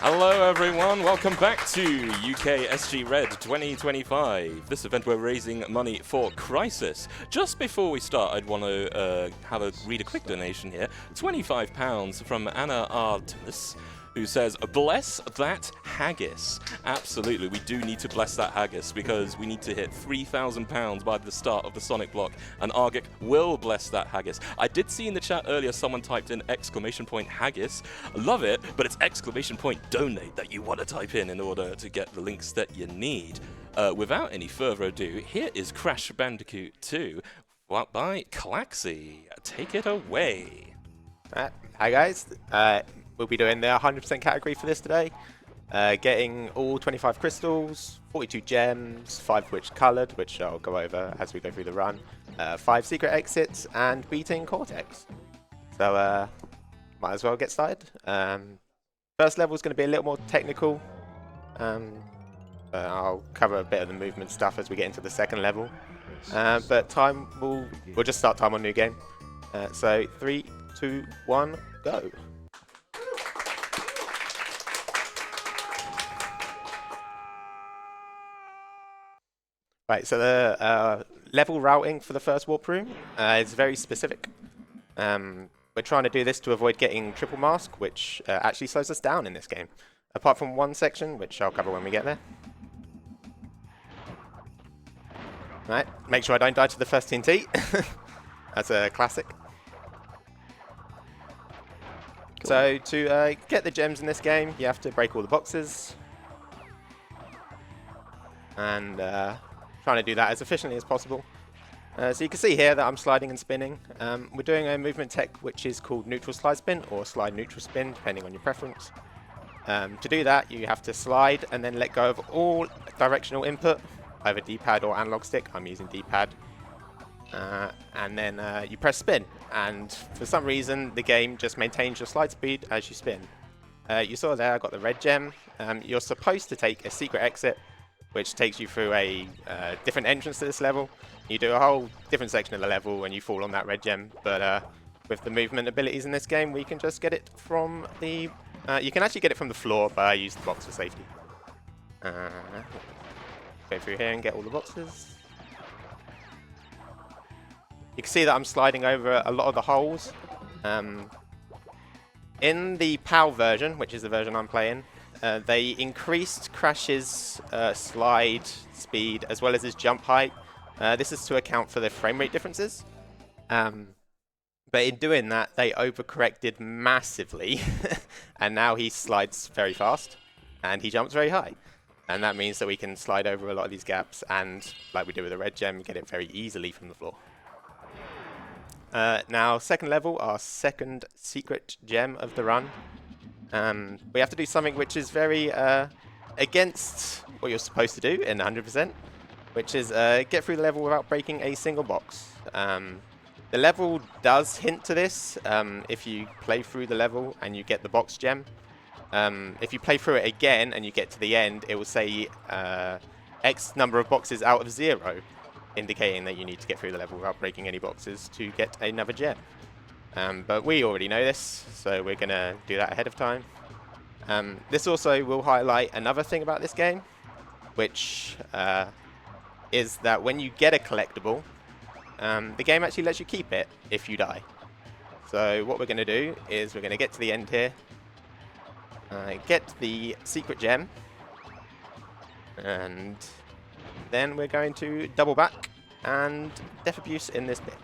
Hello everyone, welcome back to UKSG Red 2025. This event we're raising money for Crisis. Just before we start, I'd want to read a quick donation here. £25 from Anna Artemis, who says, bless that haggis. Absolutely, we do need to bless that haggis because we need to hit £3,000 by the start of the Sonic block, and Argic will bless that haggis. I did see in the chat earlier someone typed in !haggis. I love it, but it's !donate that you want to type in order to get the links that you need. Without any further ado, here is Crash Bandicoot 2 by klaxxy. Take it away. Hi guys. We'll be doing the 100% category for this today. Getting all 25 crystals, 42 gems, 5 of which coloured, which I'll go over as we go through the run, 5 secret exits, and beating Cortex. So, might as well get started. First level is going to be a little more technical. I'll cover a bit of the movement stuff as we get into the second level. But time, we'll just start time on new game. So, 3, 2, 1, go. Right, so the level routing for the first warp room is very specific. We're trying to do this to avoid getting triple mask, which actually slows us down in this game. Apart from one section, which I'll cover when we get there. Right, make sure I don't die to the first TNT. That's a classic. Cool. So to get the gems in this game, you have to break all the boxes. And trying to do that as efficiently as possible. So you can see here that I'm sliding and spinning. We're doing a movement tech which is called neutral slide spin or slide neutral spin, depending on your preference. To do that, you have to slide and then let go of all directional input, either D-pad or analog stick. I'm using D-pad. And then you press spin. And for some reason, the game just maintains your slide speed as you spin. You saw there I got the red gem. You're supposed to take a secret exit, which takes you through a different entrance to this level. You do a whole different section of the level and you fall on that red gem. But with the movement abilities in this game, we can just get it from the... you can actually get it from the floor, but I use the box for safety. Go through here and get all the boxes. You can see that I'm sliding over a lot of the holes. In the PAL version, which is the version I'm playing, they increased Crash's slide speed as well as his jump height. This is to account for the frame rate differences. But in doing that, they overcorrected massively. And now he slides very fast and he jumps very high. And that means that we can slide over a lot of these gaps and, like we do with the red gem, get it very easily from the floor. Now, second level, our second secret gem of the run. We have to do something which is very against what you're supposed to do in 100%, which is get through the level without breaking a single box. The level does hint to this if you play through the level and you get the box gem. If you play through it again and you get to the end, it will say X number of boxes out of 0, indicating that you need to get through the level without breaking any boxes to get another gem. But we already know this, so we're going to do that ahead of time. This also will highlight another thing about this game, which is that when you get a collectible, the game actually lets you keep it if you die. So what we're going to do is we're going to get to the end here, get the secret gem, and then we're going to double back and death abuse in this bit.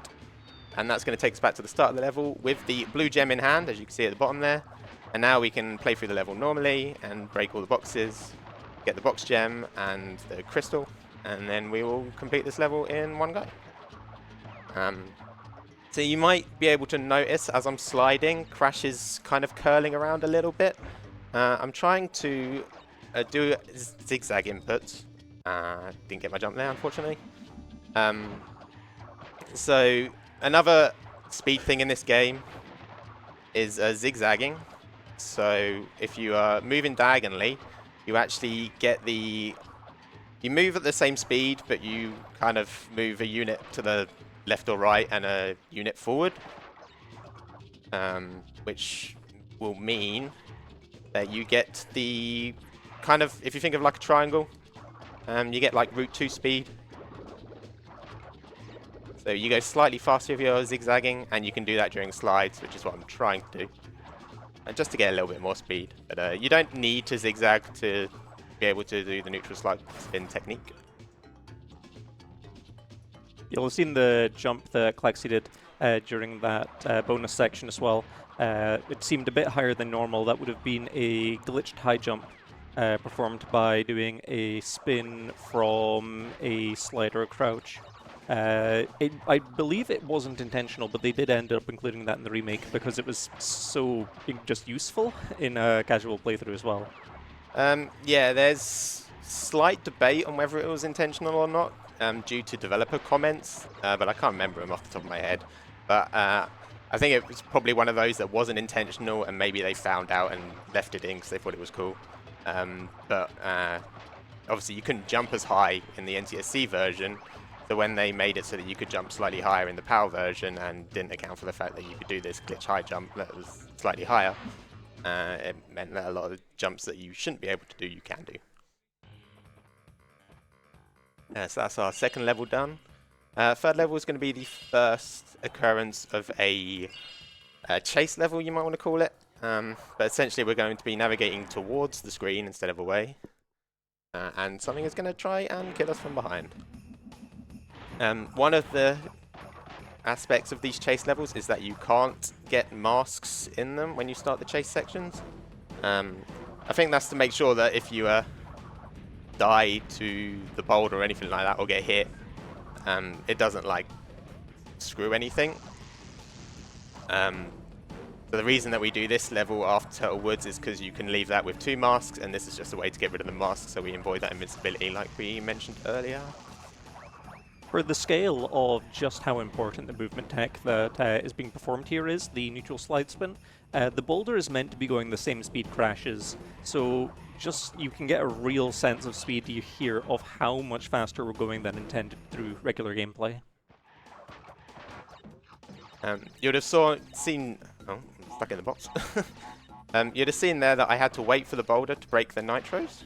And that's going to take us back to the start of the level with the blue gem in hand, as you can see at the bottom there. And now we can play through the level normally and break all the boxes, get the box gem and the crystal, and then we will complete this level in one go. So you might be able to notice as I'm sliding, Crash is kind of curling around a little bit. I'm trying to do zigzag inputs. Didn't get my jump there, unfortunately. So another speed thing in this game is zigzagging. So if you are moving diagonally, you actually get the... You move at the same speed, but you kind of move a unit to the left or right and a unit forward. Which will mean you get the kind of, if you think of like a triangle, you get like root 2 speed. So you go slightly faster if you're zigzagging, and you can do that during slides, which is what I'm trying to do. And just to get a little bit more speed. But you don't need to zigzag to be able to do the neutral slide spin technique. You'll have seen the jump that klaxxy did during that bonus section as well. It seemed a bit higher than normal. That would have been a glitched high jump performed by doing a spin from a slide or a crouch. I believe it wasn't intentional, but they did end up including that in the remake because it was so just useful in a casual playthrough as well. Yeah, there's slight debate on whether it was intentional or not due to developer comments, but I can't remember them off the top of my head. But I think it was probably one of those that wasn't intentional, and maybe they found out and left it in because they thought it was cool. But obviously you couldn't jump as high in the NTSC version. So when they made it so that you could jump slightly higher in the PAL version and didn't account for the fact that you could do this glitch high jump that was slightly higher, it meant that a lot of the jumps that you shouldn't be able to do, you can do. So that's our second level done. Third level is going to be the first occurrence of a chase level, you might want to call it. But essentially we're going to be navigating towards the screen instead of away. And something is going to try and kill us from behind. One of the aspects of these chase levels is that you can't get masks in them when you start the chase sections. I think that's to make sure that if you die to the boulder or anything like that, or get hit, it doesn't like screw anything. So the reason that we do this level after Turtle Woods is because you can leave that with 2 masks, and this is just a way to get rid of the masks so we avoid that invincibility like we mentioned earlier. For the scale of just how important the movement tech that is being performed here is, the neutral slide spin, the boulder is meant to be going the same speed crashes, so just you can get a real sense of speed here of how much faster we're going than intended through regular gameplay. You'd have seen... Oh, I'm stuck in the box. You'd have seen there that I had to wait for the boulder to break the nitros.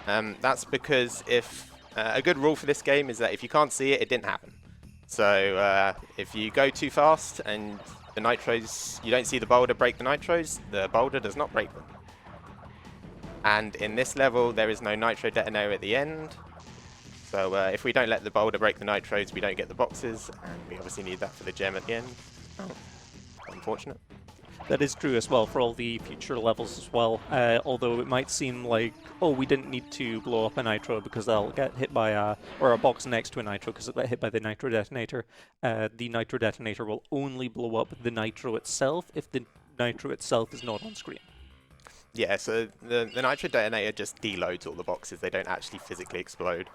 That's because if... a good rule for this game is that if you can't see it, it didn't happen. So if you go too fast and the nitros, you don't see the boulder break the nitros, the boulder does not break them. And in this level, there is no nitro detonator at the end. So if we don't let the boulder break the nitros, we don't get the boxes, and we obviously need that for the gem at the end. Oh, unfortunate. That is true as well for all the future levels as well, although it might seem like, oh, we didn't need to blow up a nitro because they'll get hit by or a box next to a nitro because it'll get hit by the nitro detonator. The nitro detonator will only blow up the nitro itself if the nitro itself is not on screen. Yeah, so the nitro detonator just deloads all the boxes. They don't actually physically explode,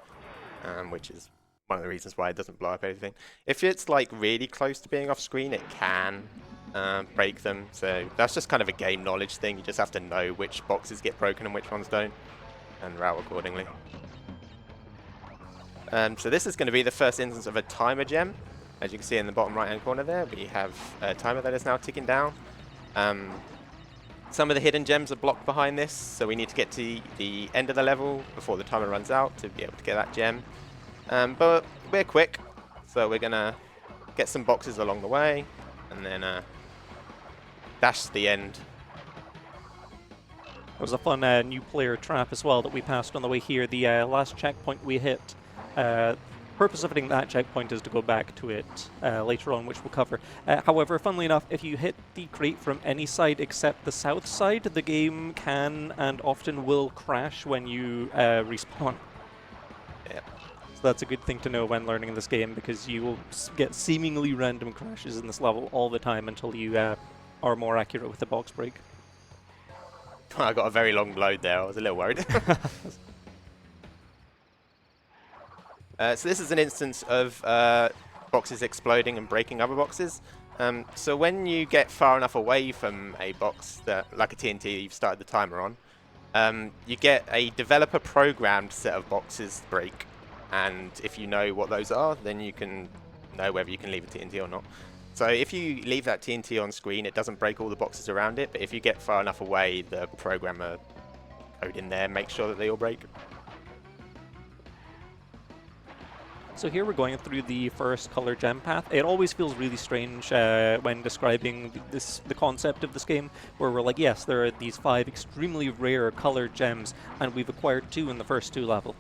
which is one of the reasons why it doesn't blow up everything. If it's like really close to being off screen, it can break them. So that's just kind of a game knowledge thing. You just have to know which boxes get broken and which ones don't, and route accordingly. So this is going to be the first instance of a timer gem. As you can see in the bottom right hand corner there, we have a timer that is now ticking down. Some of the hidden gems are blocked behind this, so we need to get to the end of the level before the timer runs out to be able to get that gem. But we're quick, so we're going to get some boxes along the way, and then dash to the end. There was a fun new player trap as well that we passed on the way here. The last checkpoint we hit, purpose of hitting that checkpoint is to go back to it later on, which we'll cover. However, funnily enough, if you hit the crate from any side except the south side, the game can and often will crash when you respawn. Yep. So that's a good thing to know when learning this game, because you will get seemingly random crashes in this level all the time until you are more accurate with the box break. I got a very long load there. I was a little worried. So this is an instance of boxes exploding and breaking other boxes. So when you get far enough away from a box, that, like a TNT you've started the timer on, you get a developer programmed set of boxes break. And if you know what those are, then you can know whether you can leave a TNT or not. So if you leave that TNT on screen, it doesn't break all the boxes around it, but if you get far enough away, the programmer code in there makes sure that they all break. So here we're going through the first color gem path. It always feels really strange when describing the concept of this game, where we're like, yes, there are these 5 extremely rare colored gems, and we've acquired 2 in the first 2 levels.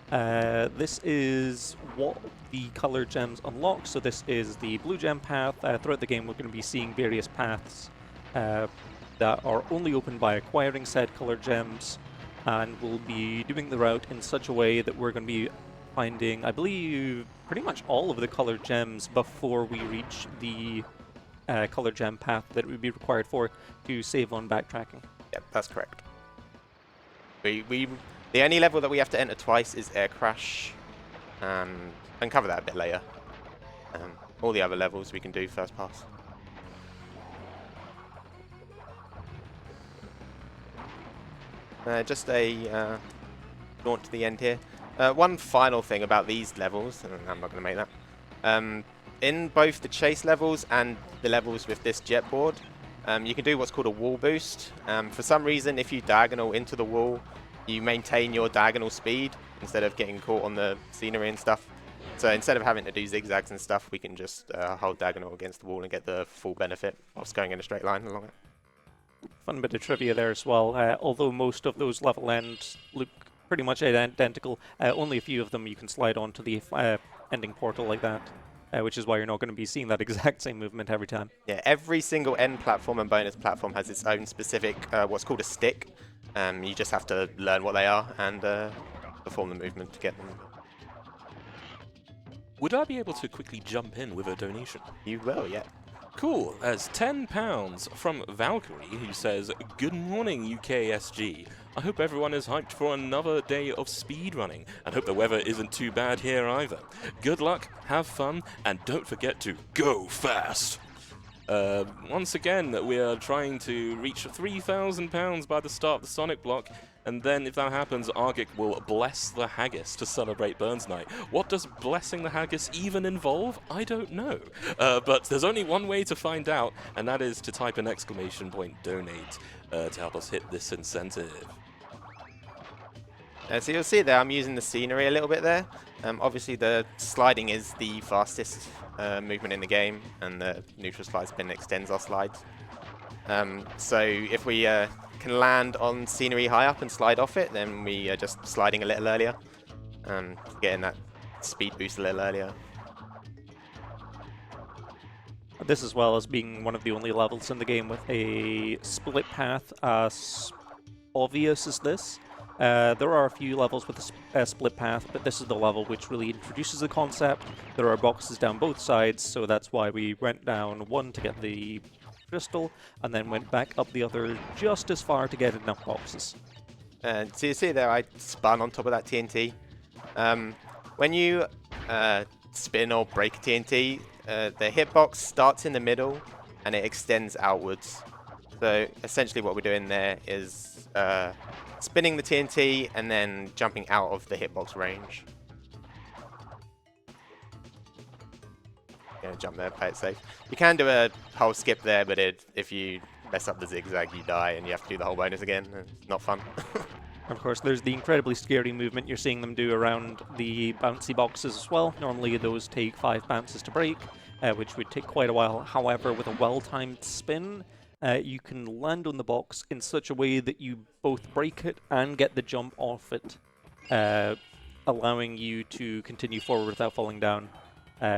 This is what the colored gems unlock. So this is the blue gem path. Throughout the game, we're going to be seeing various paths that are only opened by acquiring said colored gems, and we'll be doing the route in such a way that we're going to be finding, I believe, pretty much all of the colored gems before we reach the colored gem path that would be required for to save on backtracking. Yep, that's correct. The only level that we have to enter twice is Air Crash. And cover that a bit later. All the other levels we can do first pass. Just a launch to the end here. One final thing about these levels, and I'm not going to make that. In both the chase levels and the levels with this jet board, you can do what's called a wall boost. For some reason, if you diagonal into the wall, you maintain your diagonal speed instead of getting caught on the scenery and stuff. So instead of having to do zigzags and stuff, we can just hold diagonal against the wall and get the full benefit whilst going in a straight line along it. Fun bit of trivia there as well. Although most of those level ends look pretty much identical, only a few of them you can slide onto the ending portal like that, which is why you're not going to be seeing that exact same movement every time. Yeah, every single end platform and bonus platform has its own specific, what's called a stick. You just have to learn what they are and perform the movement to get them. Would I be able to quickly jump in with a donation? You will, yeah. Cool, as £10 from Valkyrie, who says, "Good morning, UKSG. I hope everyone is hyped for another day of speedrunning, and hope the weather isn't too bad here either. Good luck, have fun, and don't forget to go fast." Once again, we are trying to reach £3,000 by the start of the Sonic block, and then if that happens, Argic will bless the haggis to celebrate Burns Night. What does blessing the haggis even involve? I don't know. But there's only one way to find out, and that is to type an !donate to help us hit this incentive. So you'll see there, I'm using the scenery a little bit there. Obviously the sliding is the fastest movement in the game, and the neutral slide spin extends our slides. So if we can land on scenery high up and slide off it, then we are just sliding a little earlier, getting that speed boost a little earlier. This as well as being one of the only levels in the game with a split path as obvious as this. There are a few levels with a split path, but this is the level which really introduces the concept. There are boxes down both sides, so that's why we went down one to get the crystal, and then went back up the other just as far to get enough boxes. So you see there, I spun on top of that TNT. When you spin or break a TNT, the hitbox starts in the middle and it extends outwards. So essentially what we're doing there is spinning the TNT and then jumping out of the hitbox range. Gonna jump there, play it safe. You can do a whole skip there, but if you mess up the zigzag, you die and you have to do the whole bonus again. It's not fun. Of course, there's the incredibly scary movement you're seeing them do around the bouncy boxes as well. Normally those take 5 bounces to break, which would take quite a while. However, with a well-timed spin, you can land on the box in such a way that you both break it and get the jump off it, allowing you to continue forward without falling down,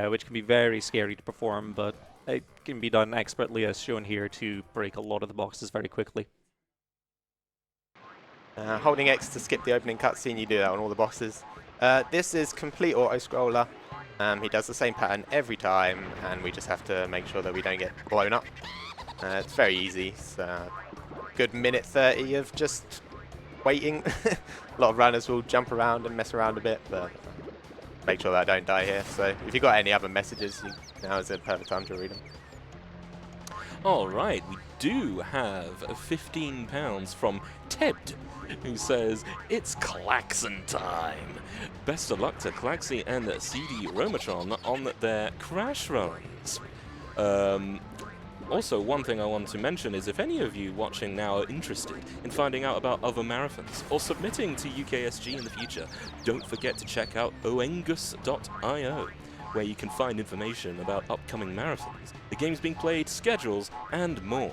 which can be very scary to perform, but it can be done expertly as shown here to break a lot of the boxes very quickly. Holding X to skip the opening cutscene, you do that on all the boxes. This is complete auto-scroller. He does the same pattern every time, and we just have to make sure that we don't get blown up. It's very easy. It's a good minute 30 of just waiting. A lot of runners will jump around and mess around a bit, but make sure that I don't die here. So if you've got any other messages, now is the perfect time to read them. Alright, we do have £15 from Ted, who says, "It's Klaxon time. Best of luck to Klaxxy and CD Romatron on their crash runs." Also, one thing I want to mention is if any of you watching now are interested in finding out about other marathons or submitting to UKSG in the future, don't forget to check out oengus.io, where you can find information about upcoming marathons, the games being played, schedules, and more.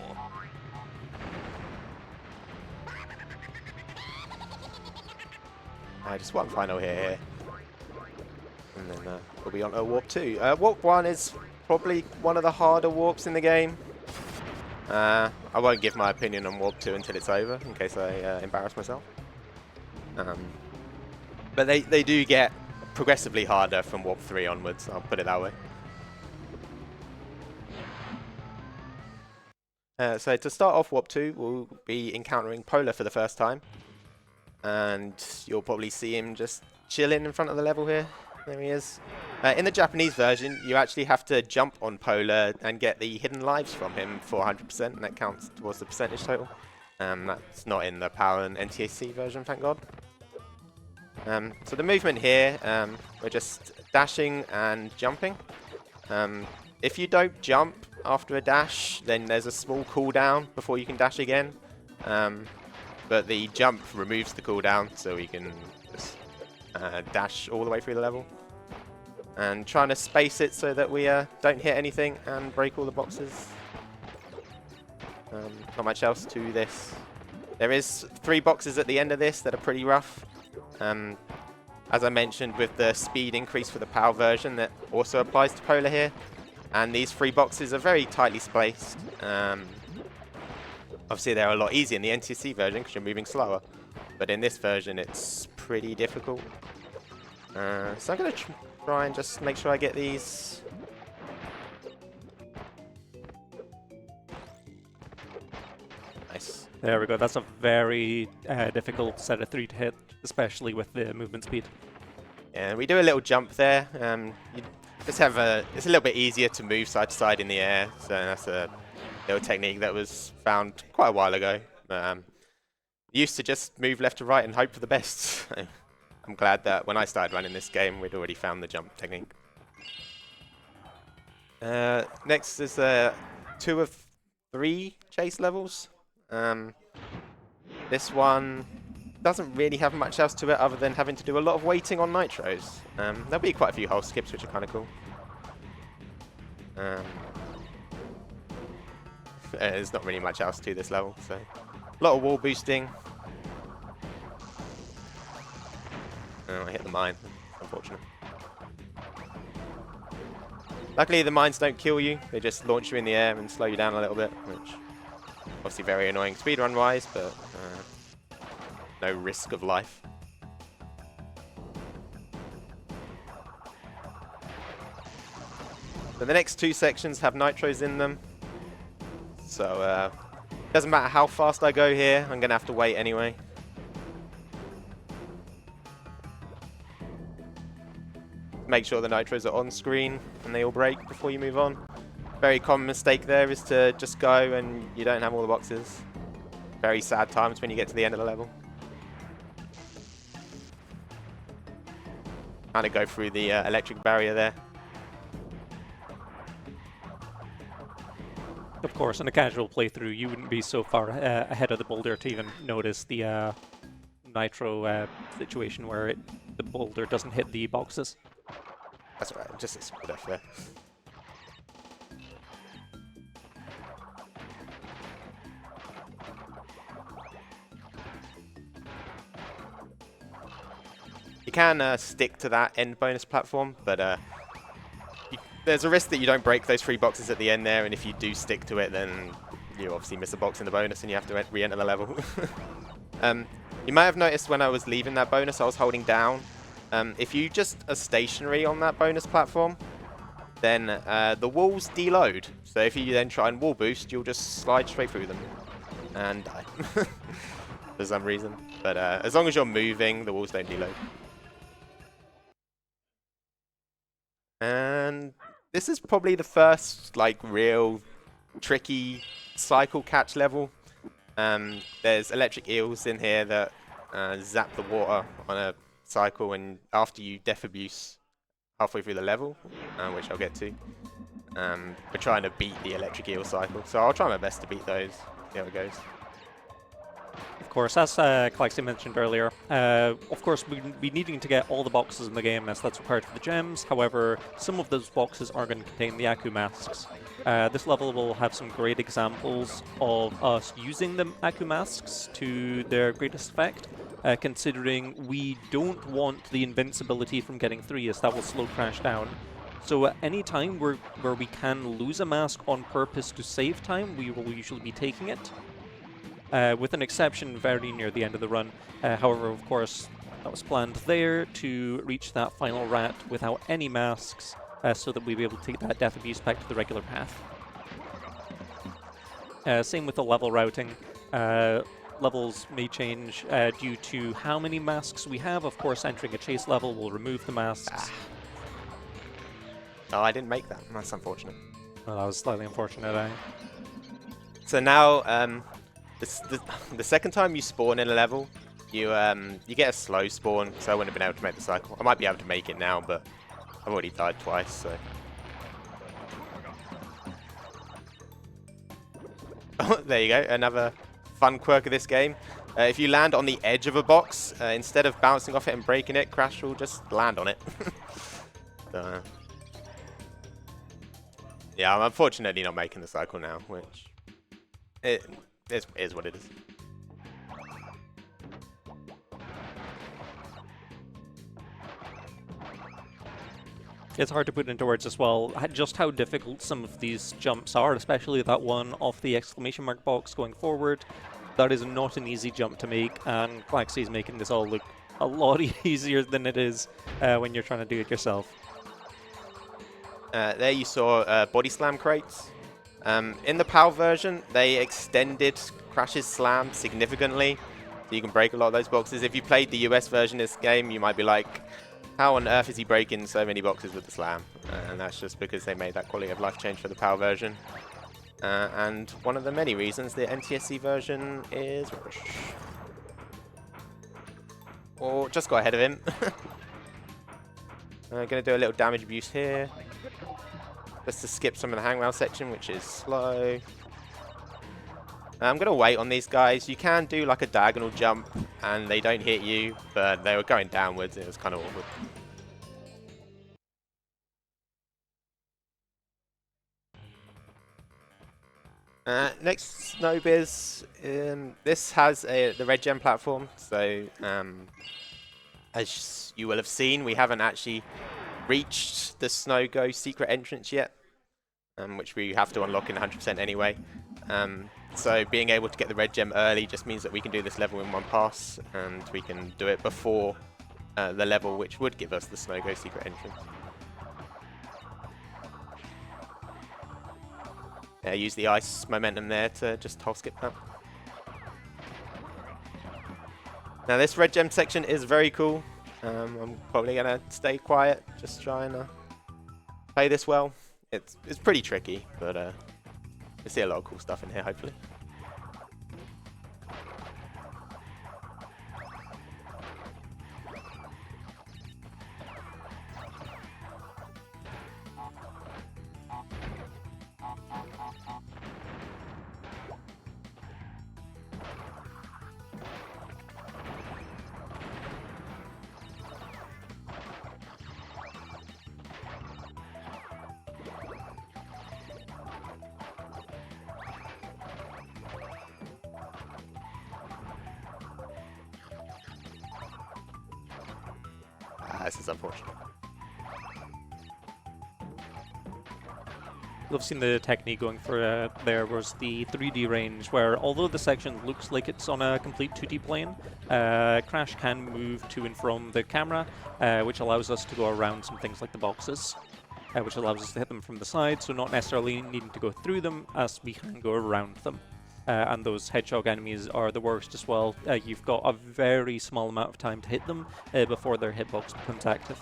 Just one final here. And then we'll be on to Warp 2. Warp 1 is probably one of the harder warps in the game. I won't give my opinion on Warp 2 until it's over, in case I embarrass myself. But they do get progressively harder from Warp 3 onwards, I'll put it that way. So to start off Warp 2, we'll be encountering Polar for the first time. And you'll probably see him just chilling in front of the level here. There he is. In the Japanese version, you actually have to jump on Polar and get the hidden lives from him for 100%, and that counts towards the percentage total. That's not in the PAL and NTSC version, thank God. So the movement here, we're just dashing and jumping. If you don't jump after a dash, then there's a small cooldown before you can dash again. But the jump removes the cooldown, so we can just dash all the way through the level. And trying to space it so that we don't hit anything and break all the boxes. Not much else to this. There is 3 boxes at the end of this that are pretty rough. As I mentioned, with the speed increase for the PAL version, that also applies to Polar here. And these 3 boxes are very tightly spaced. Obviously, they're a lot easier in the NTSC version because you're moving slower. But in this version, it's pretty difficult. So I'm going to try and just make sure I get these. Nice. There we go. That's a very difficult set of 3 to hit, especially with the movement speed. Yeah, we do a little jump there. You just have it's a little bit easier to move side to side in the air. So that's a little technique that was found quite a while ago. Used to just move left to right and hope for the best. I'm glad that when I started running this game, we'd already found the jump technique. Next is 2 of 3 chase levels. This one doesn't really have much else to it other than having to do a lot of waiting on nitros. There'll be quite a few hole skips, which are kind of cool. There's not really much else to this level, so a lot of wall boosting. Oh, I hit the mine. Unfortunate. Luckily, the mines don't kill you. They just launch you in the air and slow you down a little bit, which obviously very annoying speedrun-wise, but no risk of life. So the next 2 sections have nitros in them. So doesn't matter how fast I go here, I'm going to have to wait anyway. Make sure the nitros are on screen and they all break before you move on. Very common mistake there is to just go and you don't have all the boxes. Very sad times when you get to the end of the level. Kind of go through the electric barrier there. Of course, in a casual playthrough, you wouldn't be so far ahead of the boulder to even notice the nitro situation where the boulder doesn't hit the boxes. That's all right, just explode off there. You can stick to that end bonus platform, but there's a risk that you don't break those 3 boxes at the end there, and if you do stick to it, then you obviously miss a box in the bonus and you have to re-enter the level. You might have noticed when I was leaving that bonus, I was holding down. If you just are stationary on that bonus platform, then the walls deload. So if you then try and wall boost, you'll just slide straight through them and die for some reason. But as long as you're moving, the walls don't deload. And this is probably the first like real tricky cycle catch level. There's electric eels in here that zap the water on a cycle, and after you death abuse halfway through the level, which I'll get to, We're trying to beat the electric eel cycle, so I'll try my best to beat those. See how it goes. Of course, as klaxxy mentioned earlier, of course we'd be needing to get all the boxes in the game as that's required for the gems. However, some of those boxes are going to contain the Aku masks. This level will have some great examples of us using the Aku masks to their greatest effect, considering we don't want the invincibility from getting 3, as that will slow Crash down. So at any time where we can lose a mask on purpose to save time, we will usually be taking it. With an exception very near the end of the run. However, of course, that was planned there to reach that final rat without any masks, so that we'd be able to take that death abuse back to the regular path. Same with the level routing. Levels may change due to how many masks we have. Of course, entering a chase level will remove the masks. Oh, I didn't make that. That's unfortunate. Well, that was slightly unfortunate, So now, the second time you spawn in a level, you get a slow spawn, so I wouldn't have been able to make the cycle. I might be able to make it now, but I've already died twice, so... Oh, there you go, another fun quirk of this game. If you land on the edge of a box, instead of bouncing off it and breaking it, Crash will just land on it. So, yeah, I'm unfortunately not making the cycle now, which it is what it is. It's hard to put into words as well, just how difficult some of these jumps are, especially that one off the exclamation mark box going forward. That is not an easy jump to make, and klaxxy is making this all look a lot easier than it is when you're trying to do it yourself. There you saw body slam crates. In the PAL version, they extended Crash's slam significantly, so you can break a lot of those boxes. If you played the US version of this game, you might be like, how on earth is he breaking so many boxes with the slam? And that's just because they made that quality of life change for the PAL version. And one of the many reasons the NTSC version is rubbish. Or just got ahead of him. I'm going to do a little damage abuse here. Just to skip some of the hangrail section, which is slow. I'm going to wait on these guys. You can do like a diagonal jump and they don't hit you, but they were going downwards. It was kind of awkward. Next Snowbiz. This has the Red Gem platform, so as you will have seen, we haven't actually reached the Snow Go secret entrance yet, which we have to unlock in 100% anyway. So being able to get the Red Gem early just means that we can do this level in one pass, and we can do it before the level which would give us the Snow Go secret entrance. Use the ice momentum there to just hull skip that. Now this Red Gem section is very cool. I'm probably going to stay quiet, just trying to play this well. It's pretty tricky, but we see a lot of cool stuff in here, hopefully. This is unfortunate. I've seen the technique going for there was the 3D range, where although the section looks like it's on a complete 2D plane, Crash can move to and from the camera, which allows us to go around some things like the boxes, which allows us to hit them from the side, so not necessarily needing to go through them, as we can go around them. And those hedgehog enemies are the worst as well. You've got a very small amount of time to hit them before their hitbox becomes active.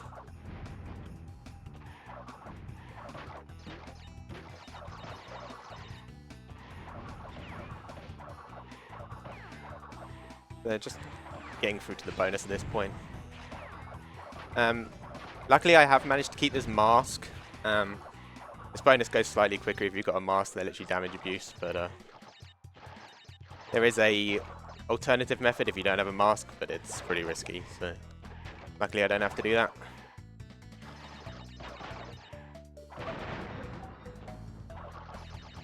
They're just getting through to the bonus at this point. Luckily I have managed to keep this mask. This bonus goes slightly quicker if you've got a mask. They're literally damage abuse, but there is a alternative method if you don't have a mask, but it's pretty risky. So luckily I don't have to do that.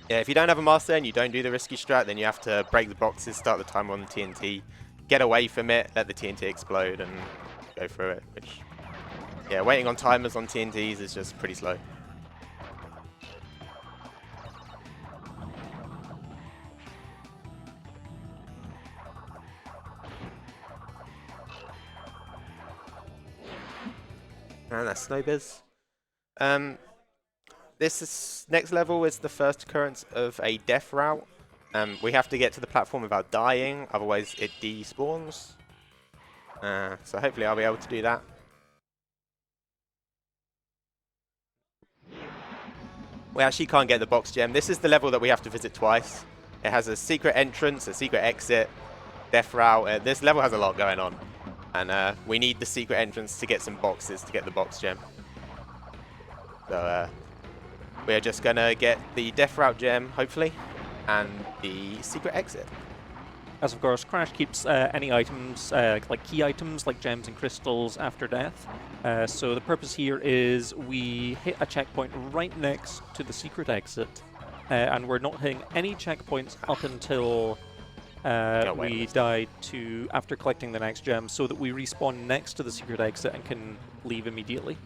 Yeah, if you don't have a mask there and you don't do the risky strat, then you have to break the boxes, start the timer on the TNT, get away from it, let the TNT explode, and go through it. Which, yeah, waiting on timers on TNTs is just pretty slow. And that's Snowbiz. Next level is the first occurrence of a death route. We have to get to the platform without dying, otherwise it despawns. So hopefully I'll be able to do that. We actually can't get the box gem. This is the level that we have to visit twice. It has a secret entrance, a secret exit, death route. This level has a lot going on. And we need the secret entrance to get some boxes to get the box gem. So we're just going to get the death route gem, hopefully, and the secret exit. As of course, Crash keeps any items, like key items, like gems and crystals, after death. So the purpose here is we hit a checkpoint right next to the secret exit, and we're not hitting any checkpoints up until we die after collecting the next gem, so that we respawn next to the secret exit and can leave immediately.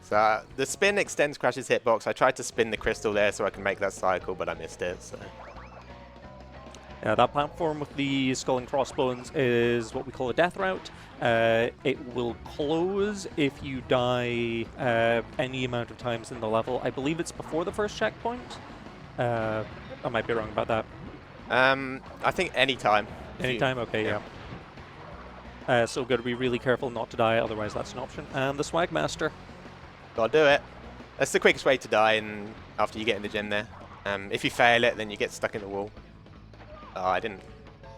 So the spin extends Crash's hitbox. I tried to spin the crystal there so I can make that cycle, but I missed it. So. That platform with the skull and crossbones is what we call a death route. It will close if you die any amount of times in the level. I believe it's before the first checkpoint. I might be wrong about that. I think any time. Anytime? Okay, yeah. So we've got to be really careful not to die, otherwise that's an option. And the Swag Master. Gotta do it. That's the quickest way to die and after you get in the gym there. If you fail it, then you get stuck in the wall. Oh, I didn't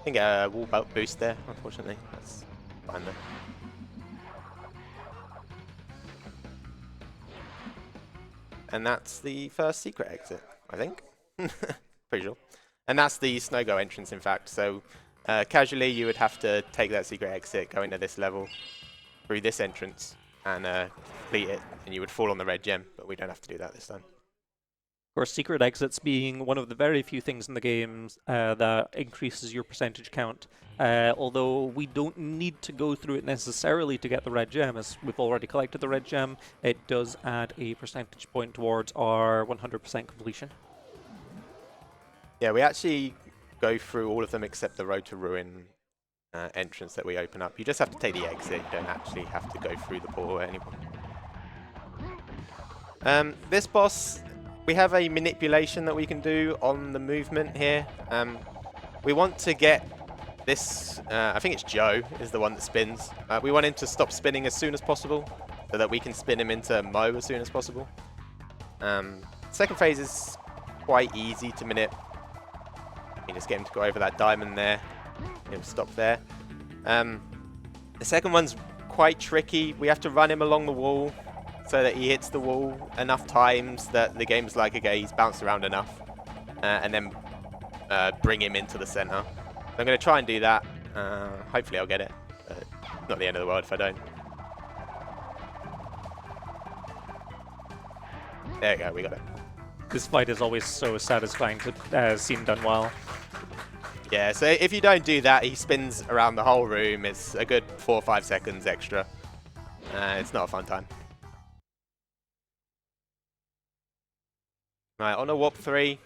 get a wall boost there, unfortunately. That's fine though. And that's the first secret exit, I think. Pretty sure. And that's the Snow-Go entrance, in fact. So casually, you would have to take that secret exit, go into this level, through this entrance, and complete it, and you would fall on the red gem, but we don't have to do that this time. Of course, secret exits being one of the very few things in the games that increases your percentage count. Although we don't need to go through it necessarily to get the red gem, as we've already collected the red gem, it does add a percentage point towards our 100% completion. Yeah, we actually go through all of them except the Road to Ruin entrance that we open up. You just have to take the exit. You don't actually have to go through the portal anymore. This boss, we have a manipulation that we can do on the movement here. We want to get this, I think it's Joe is the one that spins. We want him to stop spinning as soon as possible so that we can spin him into Mo as soon as possible. Second phase is quite easy to manip. You just get him to go over that diamond there. He'll stop there. The second one's quite tricky. We have to run him along the wall so that he hits the wall enough times that the game's like, okay, he's bounced around enough. And then bring him into the center. So I'm going to try and do that. Hopefully I'll get it. Not the end of the world if I don't. There we go, we got it. This fight is always so satisfying to see him done well. Yeah, so if you don't do that, he spins around the whole room. It's a good 4 or 5 seconds extra. It's not a fun time. Right, on a Warp 3.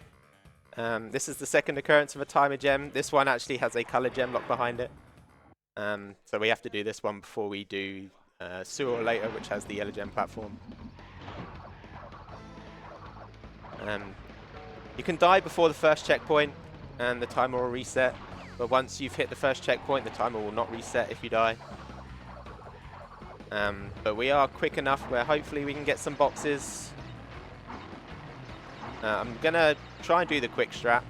This is the second occurrence of a timer gem. This one actually has a color gem lock behind it. So we have to do this one before we do Sewer later, which has the yellow gem platform. You can die before the first checkpoint and the timer will reset, but once you've hit the first checkpoint, the timer will not reset if you die. But we are quick enough where hopefully we can get some boxes. I'm going to try and do the quick strat.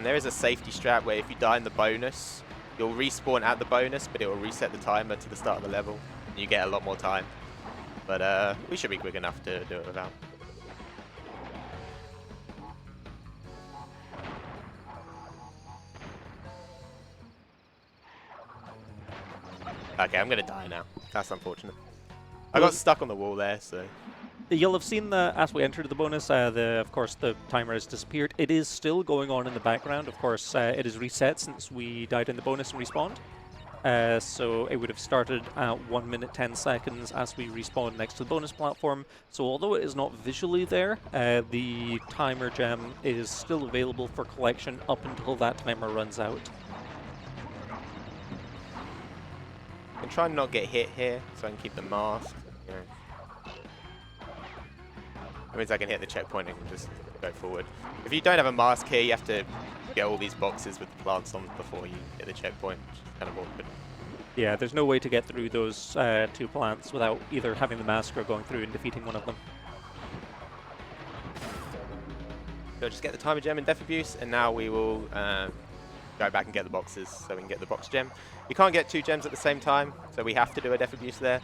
There is a safety strat where if you die in the bonus, you'll respawn at the bonus, but it will reset the timer to the start of the level, and you get a lot more time. But we should be quick enough to do it without. Okay, I'm going to die now. That's unfortunate. I got stuck on the wall there, so... You'll have seen that as we entered the bonus, of course, the timer has disappeared. It is still going on in the background. Of course, it is reset since we died in the bonus and respawned. So it would have started at 1 minute 10 seconds as we respawn next to the bonus platform. So although it is not visually there, the timer gem is still available for collection up until that timer runs out. I can try and not get hit here, so I can keep the mask. You know. That means I can hit the checkpoint and just go forward. If you don't have a mask here, you have to get all these boxes with the plants on before you hit the checkpoint, which is kind of awkward. Yeah, there's no way to get through those 2 plants without either having the mask or going through and defeating one of them. So just get the timer gem and death abuse, and now we will go back and get the boxes so we can get the box gem. You can't get 2 gems at the same time, so we have to do a death abuse there.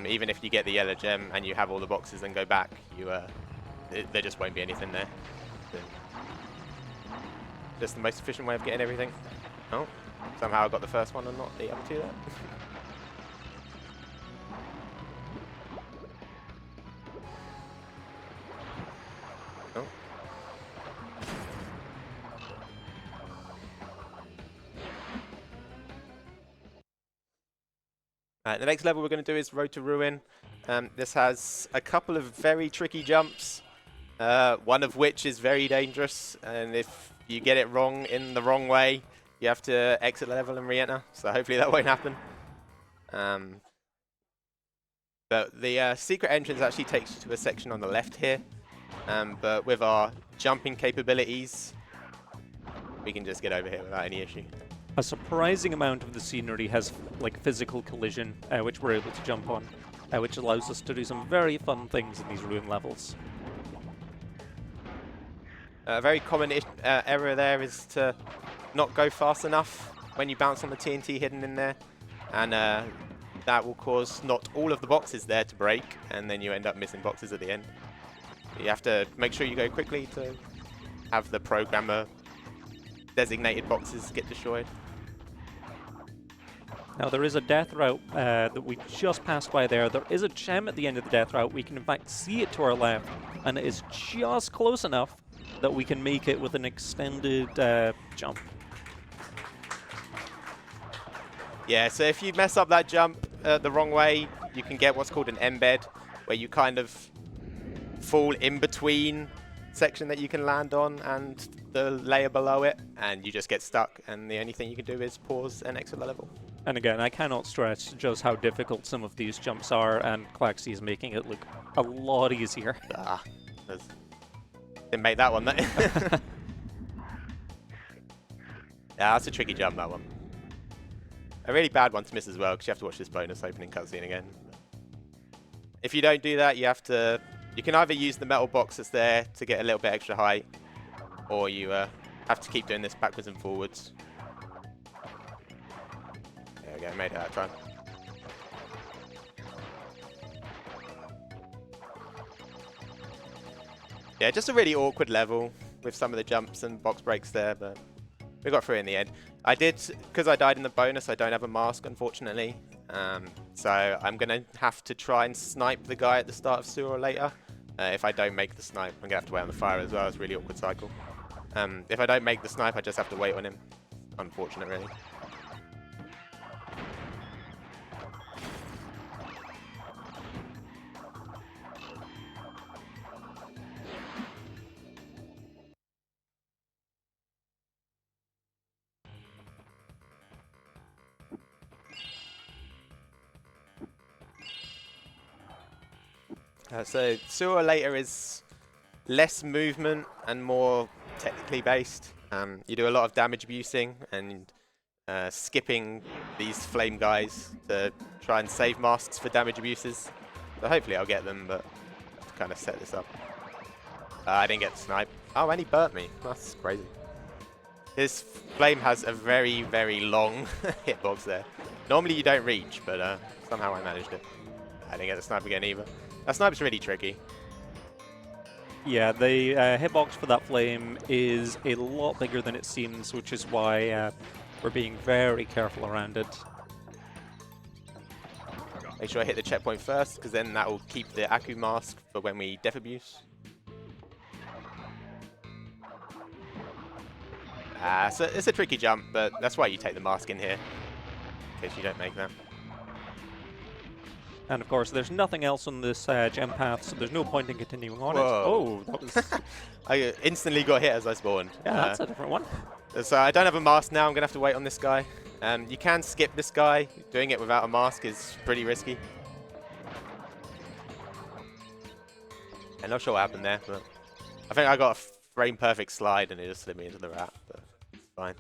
Even if you get the yellow gem and you have all the boxes and go back, there just won't be anything there. So just the most efficient way of getting everything. Oh, somehow I got the first one and not the other 2 there. Oh. The next level we're going to do is Road to Ruin. This has a couple of very tricky jumps, one of which is very dangerous, and if you get it wrong in the wrong way, you have to exit the level and re-enter, so hopefully that won't happen. But the secret entrance actually takes you to a section on the left here, but with our jumping capabilities, we can just get over here without any issue. A surprising amount of the scenery has like physical collision, which we're able to jump on, which allows us to do some very fun things in these ruin levels. A very common error there is to not go fast enough when you bounce on the TNT hidden in there, and that will cause not all of the boxes there to break, and then you end up missing boxes at the end. You have to make sure you go quickly to have the programmer designated boxes get destroyed. Now there is a death route that we just passed by there. There is a gem at the end of the death route. We can in fact see it to our left, and it is just close enough that we can make it with an extended jump. Yeah, so if you mess up that jump the wrong way, you can get what's called an embed, where you kind of fall in between section that you can land on and the layer below it, and you just get stuck, and the only thing you can do is pause and exit the level. And again, I cannot stress just how difficult some of these jumps are, and klaxxy is making it look a lot easier. Didn't make that one, though. Yeah, that's a tricky jump, that one. A really bad one to miss as well, because you have to watch this bonus opening cutscene again. If you don't do that, you have to... You can either use the metal box that's there to get a little bit extra height, or you have to keep doing this backwards and forwards. There we go, made it that time. Yeah, just a really awkward level with some of the jumps and box breaks there, but we got through in the end. I did, because I died in the bonus, I don't have a mask, unfortunately. So I'm going to have to try and snipe the guy at the start of sooner or later. If I don't make the snipe, I'm going to have to wait on the fire as well. It's a really awkward cycle. If I don't make the snipe, I just have to wait on him. Unfortunate, really. So sooner or later is less movement and more technically based. You do a lot of damage abusing and skipping these flame guys to try and save masks for damage abuses. So hopefully I'll get them, but I have to kind of set this up. I didn't get the snipe. Oh, and he burnt me. That's crazy. His flame has a very, very long hitbox there. Normally you don't reach, but somehow I managed it. I didn't get the snipe again either. That snipe's really tricky. Yeah, the hitbox for that flame is a lot bigger than it seems, which is why we're being very careful around it. Make sure I hit the checkpoint first, because then that will keep the Aku mask for when we Death Abuse. So it's a tricky jump, but that's why you take the mask in here, in case you don't make that. And of course, there's nothing else on this gem path, so there's no point in continuing on Whoa. it. Oh, that was... I instantly got hit as I spawned. Yeah, that's a different one. So I don't have a mask now, I'm going to have to wait on this guy. You can skip this guy. Doing it without a mask is pretty risky. I'm not sure what happened there, but I think I got a frame-perfect slide and it just slid me into the rat, but it's fine.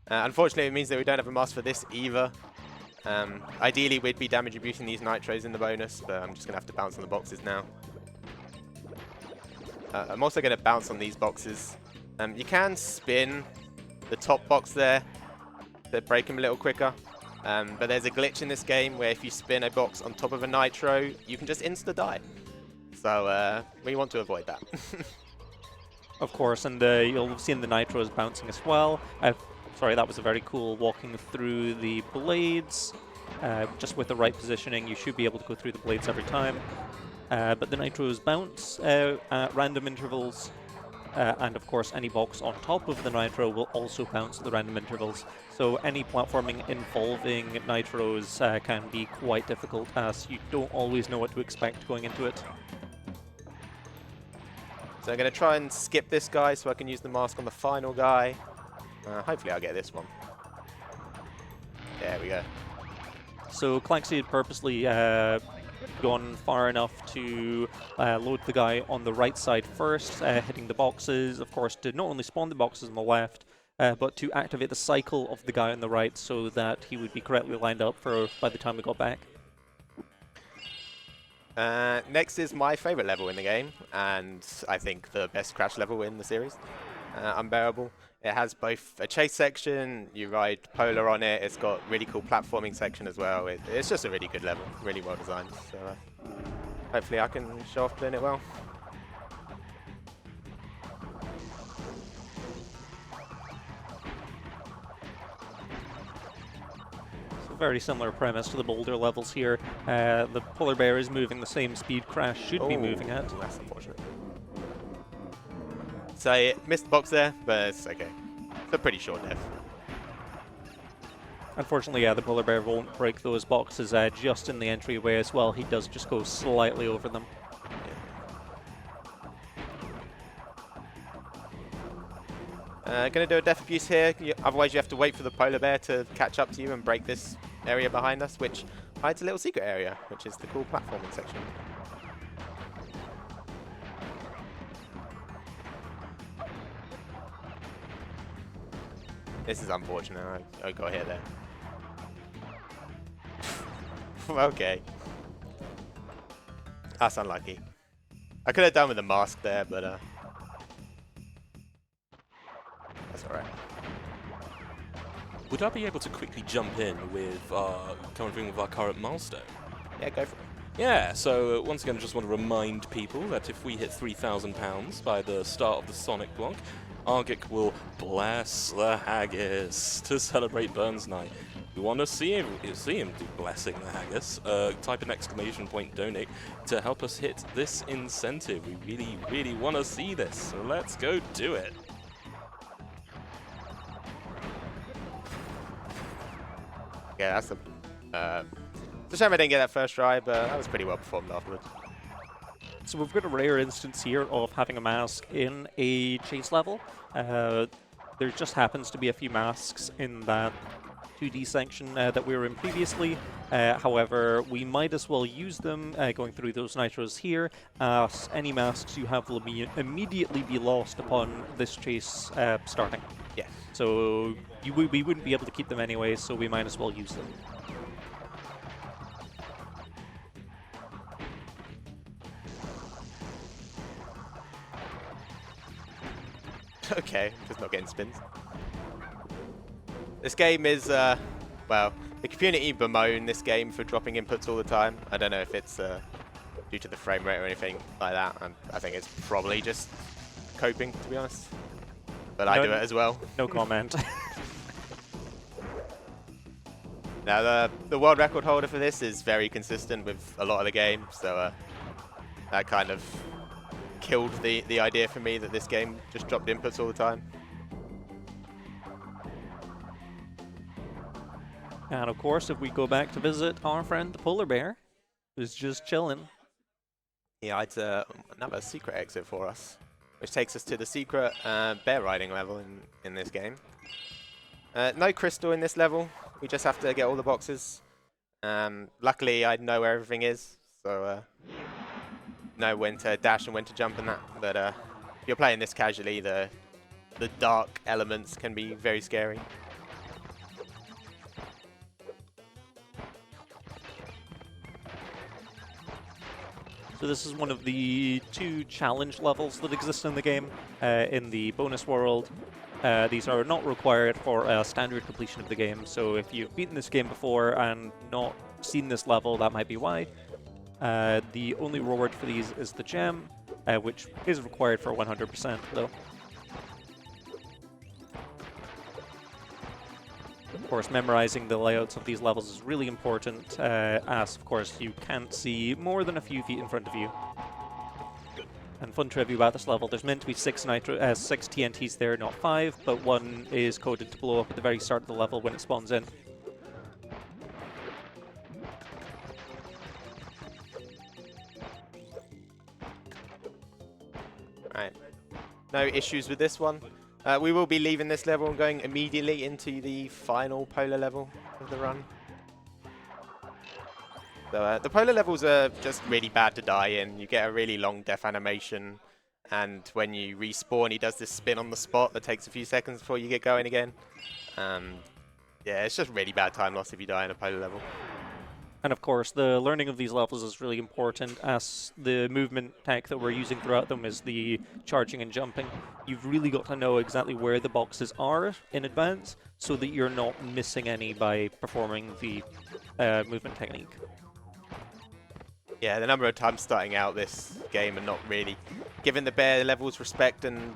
Unfortunately, it means that we don't have a mask for this either. Ideally, we'd be damage reducing these nitros in the bonus, but I'm just going to have to bounce on the boxes now. I'm also going to bounce on these boxes. You can spin the top box there to break them a little quicker, but there's a glitch in this game where if you spin a box on top of a nitro, you can just insta-die. So we want to avoid that. Of course, and you'll have seen the nitros bouncing as well. Sorry, that was a very cool walking through the blades. Just with the right positioning, you should be able to go through the blades every time. But the nitros bounce at random intervals. And of course, any box on top of the nitro will also bounce at the random intervals. So any platforming involving nitros can be quite difficult, as you don't always know what to expect going into it. So I'm going to try and skip this guy so I can use the mask on the final guy. Hopefully I'll get this one. There we go. So klaxxy had purposely gone far enough to load the guy on the right side first, hitting the boxes, of course, to not only spawn the boxes on the left, but to activate the cycle of the guy on the right so that he would be correctly lined up for by the time we got back. Next is my favorite level in the game, and I think the best crash level in the series, Unbearable. It has both a chase section, you ride Polar on it, it's got really cool platforming section as well. It's just a really good level, really well designed. So hopefully I can show off playing it well. Very similar premise to the boulder levels here. The polar bear is moving the same speed Crash should be moving at. That's unfortunate. So I missed the box there, but it's okay. It's a pretty short death. Unfortunately, yeah, the polar bear won't break those boxes just in the entryway as well. He does just go slightly over them. Gonna do a death abuse here, otherwise you have to wait for the polar bear to catch up to you and break this area behind us, which hides a little secret area, which is the cool platforming section. This is unfortunate, I got hit there. Okay. That's unlucky. I could have done with a mask there, but that's alright. Would I be able to quickly jump in with coming with our current milestone? Yeah, go for it. Yeah, so once again, I just want to remind people that if we hit £3,000 by the start of the Sonic block, Argic will bless the haggis to celebrate Burns Night. We want to see him do blessing the haggis. Type an exclamation point donate to help us hit this incentive. We really, really want to see this, so let's go do it. Yeah, that's it's a shame I didn't get that first try, but that was pretty well performed afterwards. So we've got a rare instance here of having a mask in a chase level. There just happens to be a few masks in that 2D section that we were in previously. However, we might as well use them going through those nitros here, as any masks you have will immediately be lost upon this chase starting. Yeah. So we wouldn't be able to keep them anyway, so we might as well use them. Okay, just not getting spins. This game is, well, the community bemoan this game for dropping inputs all the time. I don't know if it's due to the frame rate or anything like that. I think it's probably just coping, to be honest. But I do it as well. No comment. Now, the world record holder for this is very consistent with a lot of the game, so that kind of killed the idea for me that this game just dropped inputs all the time. And of course, if we go back to visit our friend the polar bear, who's just chilling. Yeah, it's another secret exit for us, which takes us to the secret bear riding level in this game. No crystal in this level. We just have to get all the boxes. Luckily, I know where everything is, so know when to dash and when to jump and that. But if you're playing this casually, the dark elements can be very scary. So this is one of the 2 challenge levels that exist in the game. In the bonus world, these are not required for a standard completion of the game. So if you've beaten this game before and not seen this level, that might be why. The only reward for these is the gem, which is required for 100% though. Of course, memorizing the layouts of these levels is really important, as of course you can't see more than a few feet in front of you. And fun trivia about this level, there's meant to be 6 TNTs there, not 5, but 1 is coded to blow up at the very start of the level when it spawns in. Right, no issues with this one. We will be leaving this level and going immediately into the final polar level of the run. So the polar levels are just really bad to die in. You get a really long death animation, and when you respawn, he does this spin on the spot that takes a few seconds before you get going again. Yeah, it's just really bad time loss if you die in a polar level. And of course, the learning of these levels is really important, as the movement tech that we're using throughout them is the charging and jumping. You've really got to know exactly where the boxes are in advance, so that you're not missing any by performing the movement technique. Yeah, the number of times starting out this game and not really giving the bear levels respect and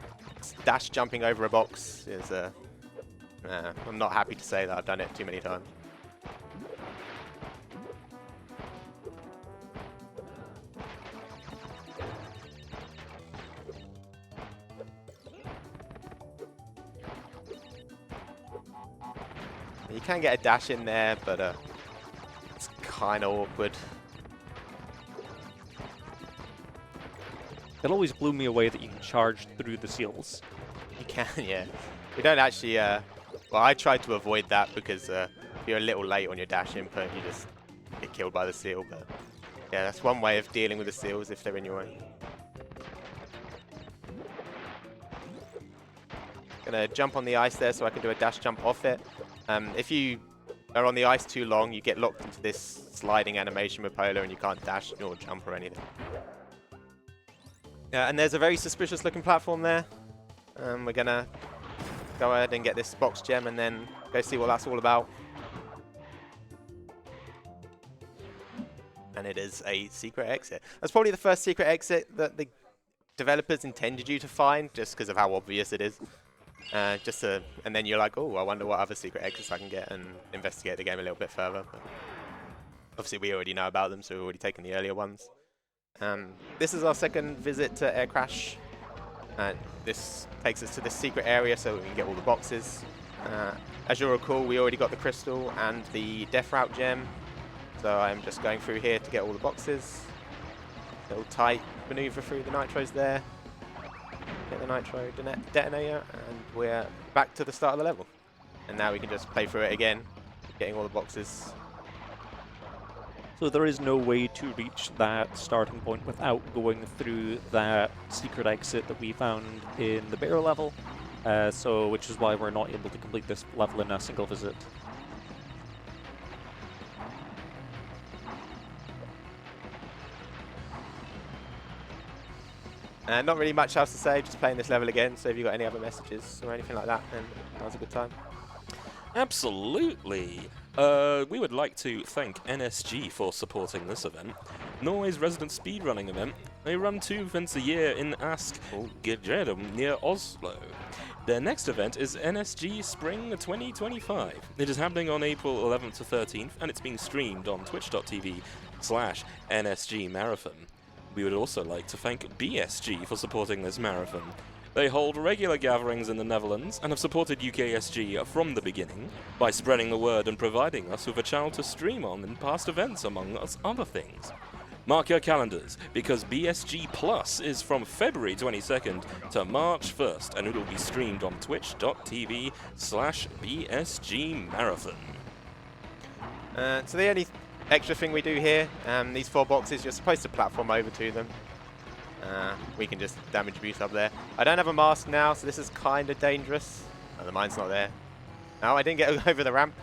dash jumping over a box is, I'm not happy to say that I've done it too many times. You can get a dash in there, but it's kind of awkward. It always blew me away that you can charge through the seals. You can, yeah. We don't actually, well, I tried to avoid that because if you're a little late on your dash input, you just get killed by the seal. But yeah, that's one way of dealing with the seals if they're in your way. Gonna jump on the ice there so I can do a dash jump off it. If you are on the ice too long, you get locked into this sliding animation with Polar and you can't dash nor jump or anything. And there's a very suspicious looking platform there. We're gonna go ahead and get this box gem and then go see what that's all about. And it is a secret exit. That's probably the first secret exit that the developers intended you to find, just because of how obvious it is. And then you're like, oh, I wonder what other secret exits I can get, and investigate the game a little bit further. But obviously, we already know about them, so we've already taken the earlier ones. This is our second visit to Air Crash. This takes us to this secret area so we can get all the boxes. As you'll recall, we already got the crystal and the Death Route gem. So I'm just going through here to get all the boxes. Little tight maneuver through the nitros there. Get the nitro detonator, and we're back to the start of the level. And now we can just play through it again, getting all the boxes. So there is no way to reach that starting point without going through that secret exit that we found in the bear level, which is why we're not able to complete this level in a single visit. Not really much else to say, just playing this level again, so if you've got any other messages or anything like that, then that was a good time. Absolutely. We would like to thank NSG for supporting this event. Norway's resident speedrunning event. They run 2 events a year in Ask Gjerum near Oslo. Their next event is NSG Spring 2025. It is happening on April 11th to 13th, and it's being streamed on twitch.tv/NSG Marathon. We would also like to thank BSG for supporting this marathon. They hold regular gatherings in the Netherlands and have supported UKSG from the beginning by spreading the word and providing us with a channel to stream on in past events, among other things. Mark your calendars, because BSG Plus is from February 22nd to March 1st, and it will be streamed on twitch.tv/BSG Marathon. So the only extra thing we do here, these 4 boxes, you're supposed to platform over to them. We can just damage boost up there. I don't have a mask now, so this is kind of dangerous. Oh, the mine's not there. No, I didn't get over the ramp.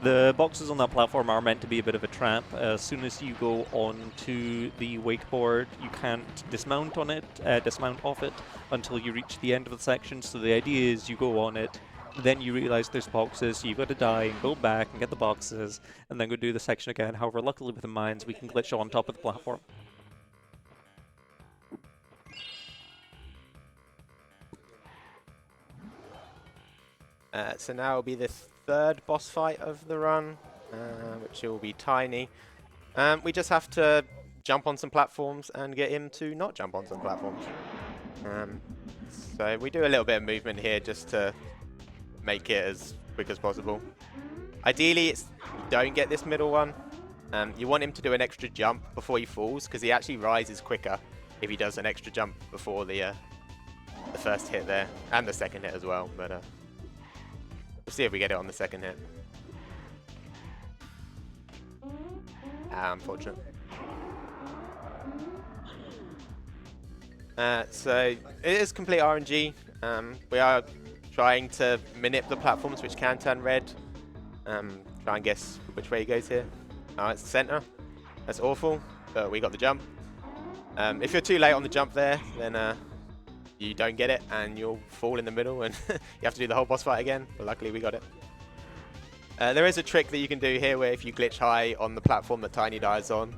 The boxes on that platform are meant to be a bit of a trap. As soon as you go onto the wakeboard, you can't dismount on it, dismount off it until you reach the end of the section. So the idea is you go on it, then you realize there's boxes, so you've got to die and go back and get the boxes, and then go do the section again. However, luckily with the mines, we can glitch on top of the platform. So now will be the 3rd boss fight of the run, which will be tiny. We just have to jump on some platforms and get him to not jump on some platforms. So we do a little bit of movement here just to make it as quick as possible. Ideally, you don't get this middle one. You want him to do an extra jump before he falls, because he actually rises quicker if he does an extra jump before the first hit there, and the second hit as well. But we'll see if we get it on the second hit. Unfortunate. So it is complete RNG. We are trying to manip the platforms which can turn red. Try and guess which way he goes here. Oh, it's the center. That's awful, but we got the jump. If you're too late on the jump there, then you don't get it and you'll fall in the middle and you have to do the whole boss fight again, but luckily we got it. There is a trick that you can do here where if you glitch high on the platform that Tiny dies on,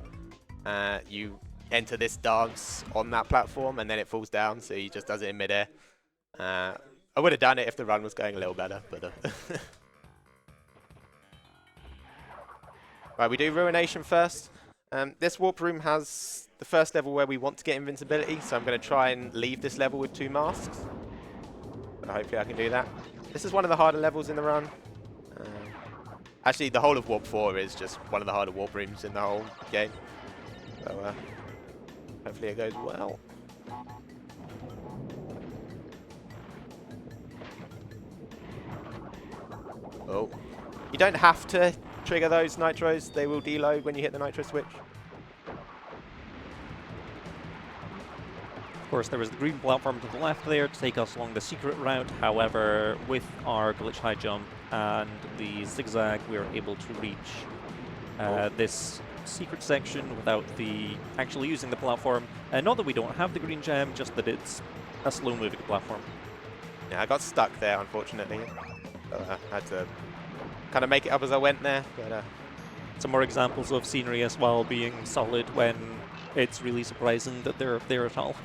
you enter this dance on that platform and then it falls down, so he just does it in midair. I would have done it if the run was going a little better, but right, we do Ruination first. This warp room has the first level where we want to get invincibility, so I'm going to try and leave this level with 2 masks. But hopefully I can do that. This is one of the harder levels in the run. Actually, the whole of Warp 4 is just one of the harder warp rooms in the whole game. So hopefully it goes well. Oh, you don't have to trigger those nitros. They will deload when you hit the nitro switch. Of course, there was the green platform to the left there to take us along the secret route. However, with our glitch high jump and the zigzag, we are able to reach this secret section without actually using the platform. Not that we don't have the green gem, just that it's a slow-moving platform. Yeah, I got stuck there, unfortunately. So, I had to kind of make it up as I went there. But some more examples of scenery as well being solid when it's really surprising that they're there at all.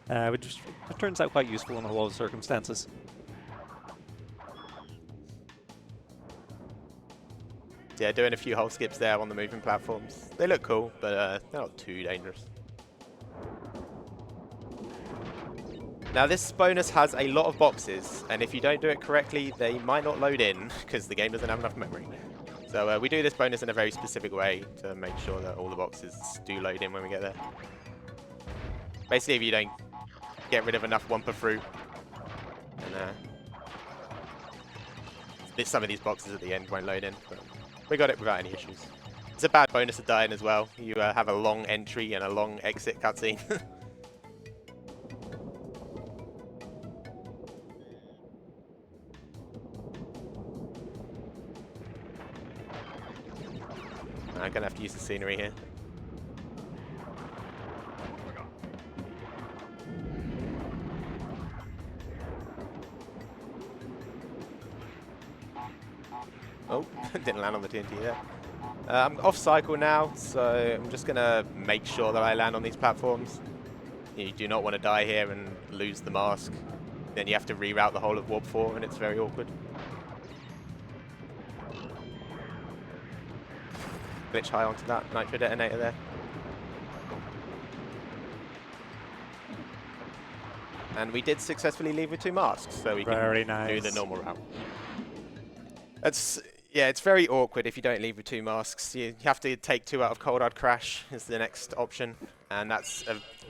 Which turns out quite useful in a lot of circumstances. Yeah, doing a few hole skips there on the moving platforms. They look cool, but they're not too dangerous. Now this bonus has a lot of boxes, and if you don't do it correctly, they might not load in, because the game doesn't have enough memory. So we do this bonus in a very specific way to make sure that all the boxes do load in when we get there. Basically, if you don't get rid of enough Wumpa fruit, and some of these boxes at the end won't load in, but we got it without any issues. It's a bad bonus to die in as well. You have a long entry and a long exit cutscene. I'm gonna have to use the scenery here. Oh, didn't land on the TNT there. I'm off cycle now, so I'm just gonna make sure that I land on these platforms. You do not want to die here and lose the mask. then you have to reroute the whole of Warp 4, and it's very awkward. Glitch high onto that nitro detonator there. And we did successfully leave with 2 masks, so we can do the normal route. Yeah, it's very awkward if you don't leave with 2 masks. You have to take 2 out of Cold Hard Crash is the next option, and that's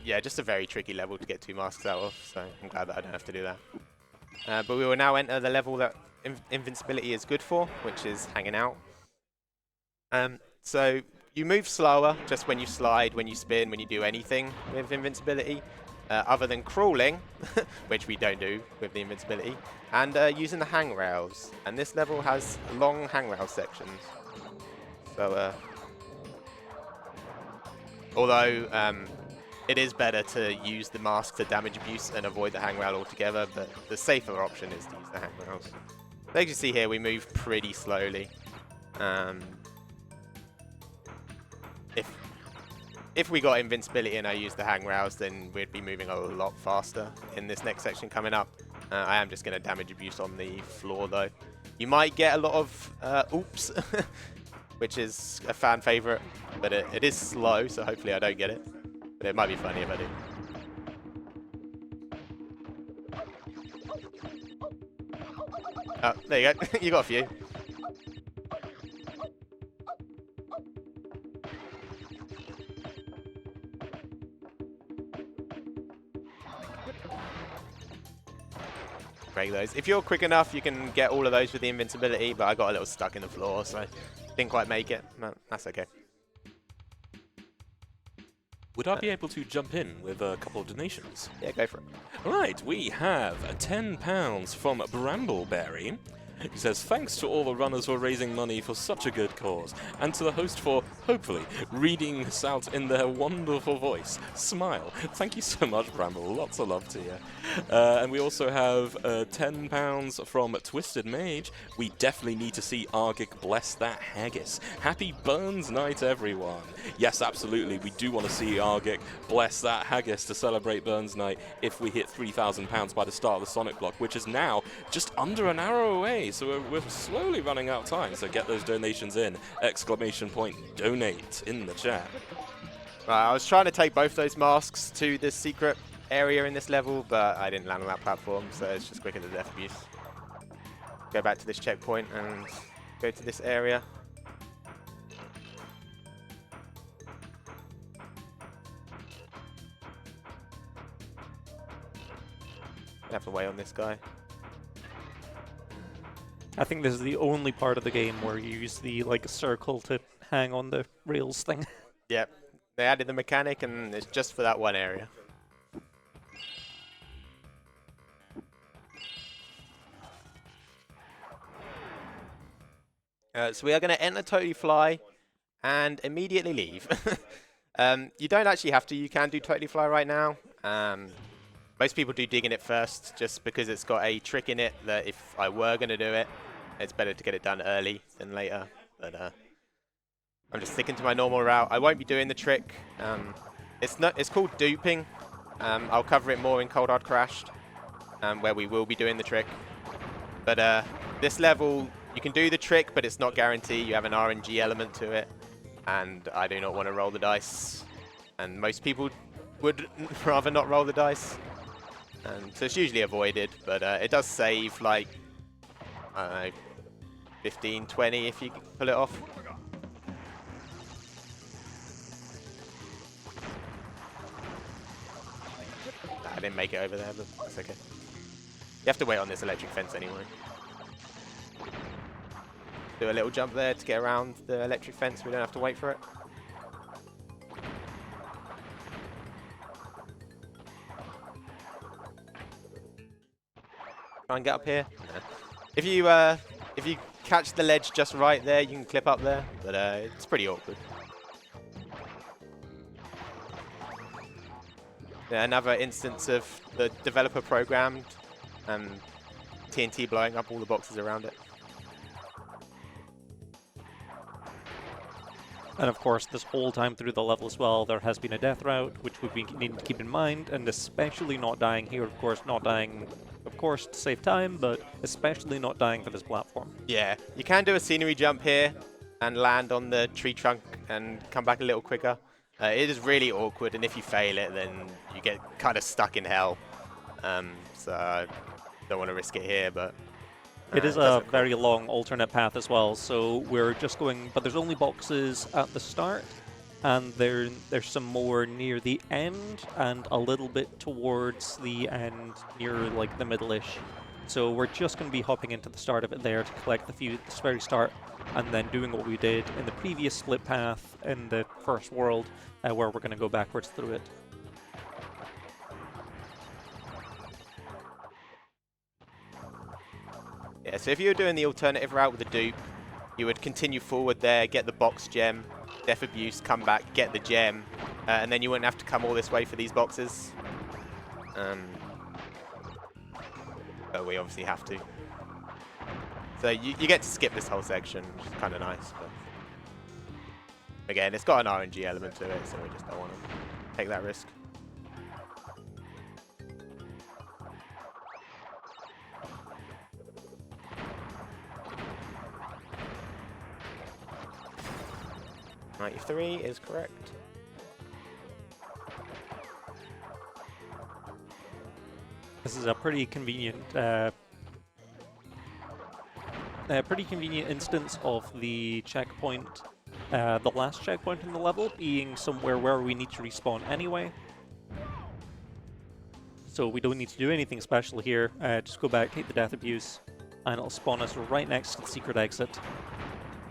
just a very tricky level to get 2 masks out of. So I'm glad that I don't have to do that. But we will now enter the level that invincibility is good for, which is hanging out. So you move slower just when you slide, when you spin, when you do anything with invincibility. Other than crawling, which we don't do with the invincibility, and using the hangrails. And this level has long hangrail sections. So, although it is better to use the mask to damage abuse and avoid the hangrail altogether, but the safer option is to use the hangrails. As you can see here, we move pretty slowly. If we got invincibility and I used the hangrails, then we'd be moving a lot faster in this next section coming up. I am just going to damage abuse on the floor though. You might get a lot of oops, which is a fan favorite, but it is slow, so hopefully I don't get it. But it might be funny if I do. Oh, there you go. You got a few. Break those. If you're quick enough, you can get all of those with the invincibility, but I got a little stuck in the floor, so didn't quite make it. No, that's okay. Would I be able to jump in with a couple of donations? Yeah, go for it. Right, we have £10 from Brambleberry. He says, thanks to all the runners for raising money for such a good cause, and to the host for, hopefully, reading this out in their wonderful voice. Smile. Thank you so much, Bramble. Lots of love to you. And we also have £10 from Twisted Mage. We definitely need to see Argic bless that haggis. Happy Burns Night, everyone. Yes, absolutely. We do want to see Argic bless that haggis to celebrate Burns Night if we hit £3,000 by the start of the Sonic block, which is now just under an hour away. So we're slowly running out of time, so get those donations in. ! Donate in the chat. Right, I was trying to take both those masks to the secret area in this level, but I didn't land on that platform, so it's just quicker than death abuse. Go back to this checkpoint and go to this area. I have to wait on this guy. I think this is the only part of the game where you use the circle to hang on the rails thing. Yep, they added the mechanic and it's just for that one area. So we are going to enter Totally Fly and immediately leave. You don't actually have to, you can do Totally Fly right now. Most people do Digging It first just because it's got a trick in it that if I were going to do it, it's better to get it done early than later. But I'm just sticking to my normal route. I won't be doing the trick. It's called duping. I'll cover it more in Cold Hard Crashed, where we will be doing the trick. But this level, you can do the trick, but it's not guaranteed. You have an RNG element to it, and I do not want to roll the dice. And most people would rather not roll the dice. So it's usually avoided, but it does save like, I don't know, 15, 20 if you pull it off. I didn't make it over there, but that's okay. You have to wait on this electric fence anyway. Do a little jump there to get around the electric fence. We don't have to wait for it. Try and get up here. If you catch the ledge just right there, you can clip up there, but it's pretty awkward. Yeah, another instance of the developer programmed TNT blowing up all the boxes around it. And of course, this whole time through the level as well, there has been a death route, which we need to keep in mind, and especially not dying here, of course, not dying of course, to save time, but especially not dying for this platform. Yeah, you can do a scenery jump here and land on the tree trunk and come back a little quicker. It is really awkward, and if you fail it, then you get kind of stuck in hell. So I don't want to risk it here, but... It is a very long alternate path as well, so we're just going... But there's only boxes at the start, and there's some more near the end, and a little bit towards the end, near like the middle-ish. So we're just going to be hopping into the start of it there to collect the few at the very start, and then doing what we did in the previous split path in the first world, where we're going to go backwards through it. Yeah, so if you were doing the alternative route with the dupe, you would continue forward there, get the box gem, Death Abuse, come back, get the gem, and then you wouldn't have to come all this way for these boxes. But we obviously have to. So you get to skip this whole section, which is kind of nice. But again, it's got an RNG element to it, so we just don't want to take that risk. .93 is correct. This is a pretty convenient instance of the checkpoint, the last checkpoint in the level being somewhere where we need to respawn anyway. So we don't need to do anything special here. Just go back, take the Death Abuse, and it'll spawn us right next to the secret exit.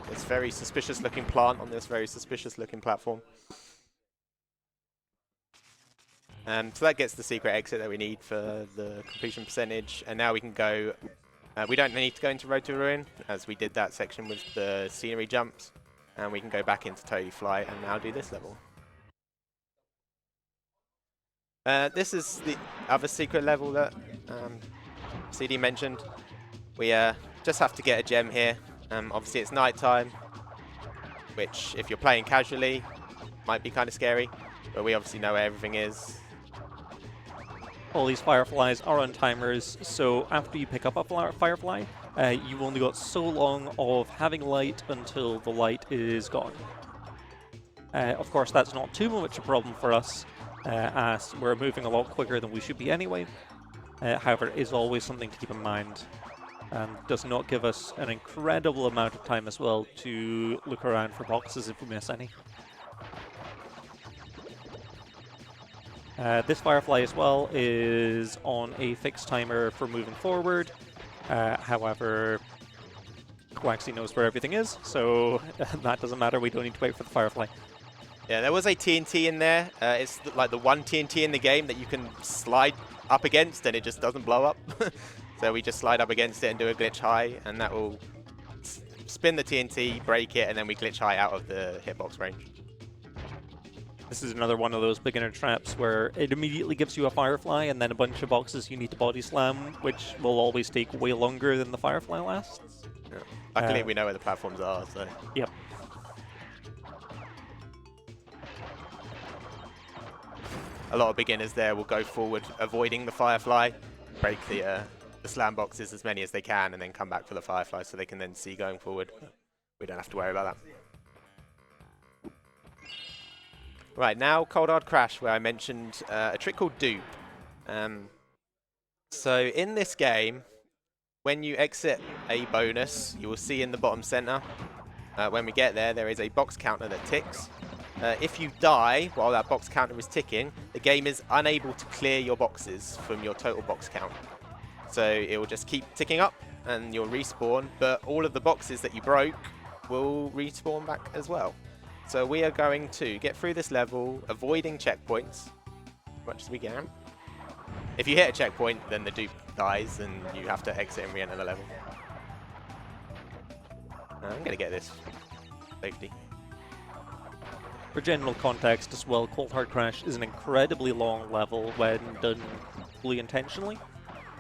This very suspicious looking plant on this very suspicious looking platform. So that gets the secret exit that we need for the completion percentage. And now we can go, we don't need to go into Road to Ruin, as we did that section with the scenery jumps. And we can go back into Totally Fly and now do this level. This is the other secret level that CD mentioned. We just have to get a gem here. Obviously it's night time, which if you're playing casually might be kind of scary, but we obviously know where everything is. All these fireflies are on timers, so after you pick up a firefly, you've only got so long of having light until the light is gone. Of course, that's not too much a problem for us, as we're moving a lot quicker than we should be anyway. However, it is always something to keep in mind, and does not give us an incredible amount of time as well to look around for boxes if we miss any. This firefly as well is on a fixed timer for moving forward. However, klaxxy knows where everything is, so that doesn't matter. We don't need to wait for the firefly. Yeah, there was a TNT in there. It's like the one TNT in the game that you can slide up against and it just doesn't blow up. So we just slide up against it and do a glitch high, and that will spin the TNT, break it, and then we glitch high out of the hitbox range. This is another one of those beginner traps where it immediately gives you a firefly and then a bunch of boxes you need to body slam, which will always take way longer than the firefly lasts. Yeah. Luckily, we know where the platforms are, so... Yep. A lot of beginners there will go forward, avoiding the firefly, break the slam boxes as many as they can, and then come back for the firefly so they can then see going forward. We don't have to worry about that. Right, now Cold Hard Crash, where I mentioned a trick called dupe. So in this game, when you exit a bonus, you will see in the bottom center, when we get there, there is a box counter that ticks. If you die while that box counter is ticking, the game is unable to clear your boxes from your total box count. So it will just keep ticking up and you'll respawn, but all of the boxes that you broke will respawn back as well. So we are going to get through this level, avoiding checkpoints as much as we can. If you hit a checkpoint, then the dupe dies and you have to exit and re-enter the level. I'm going to get this safety. For general context as well, Cold Hard Crash is an incredibly long level when done fully intentionally.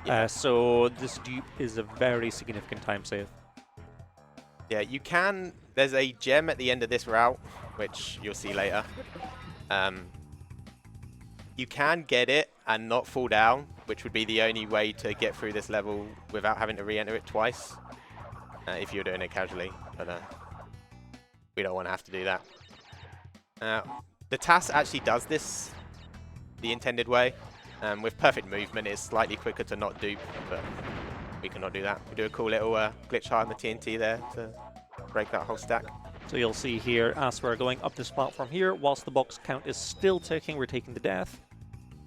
Yeah. So this dupe is a very significant time save. Yeah, you can... There's a gem at the end of this route, which you'll see later. You can get it and not fall down, which would be the only way to get through this level without having to re-enter it twice, if you're doing it casually. But we don't want to have to do that. The TAS actually does this the intended way. With perfect movement, it's slightly quicker to not dupe, but we cannot do that. We do a cool little glitch high on the TNT there to break that whole stack. So you'll see here, as we're going up this platform here, whilst the box count is still ticking, we're taking the death.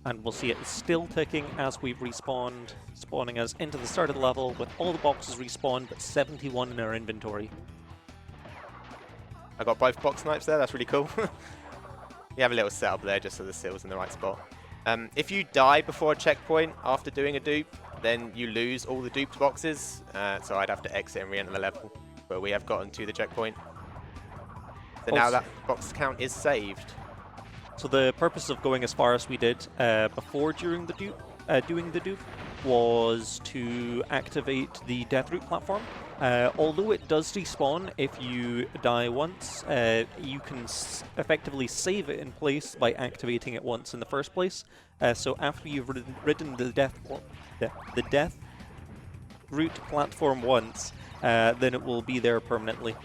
And we'll see it is still ticking as we've respawned, spawning us into the start of the level with all the boxes respawned, but 71 in our inventory. I got both box snipes there, that's really cool. You have a little setup there just so the seal's in the right spot. If you die before a checkpoint after doing a dupe, then you lose all the duped boxes. So I'd have to exit and re-enter the level, but we have gotten to the checkpoint. So now that box count is saved. So the purpose of going as far as we did before doing the dupe was to activate the death route platform. Although it does respawn if you die once, you can effectively save it in place by activating it once in the first place. So after you've ridden the death route platform once, then it will be there permanently.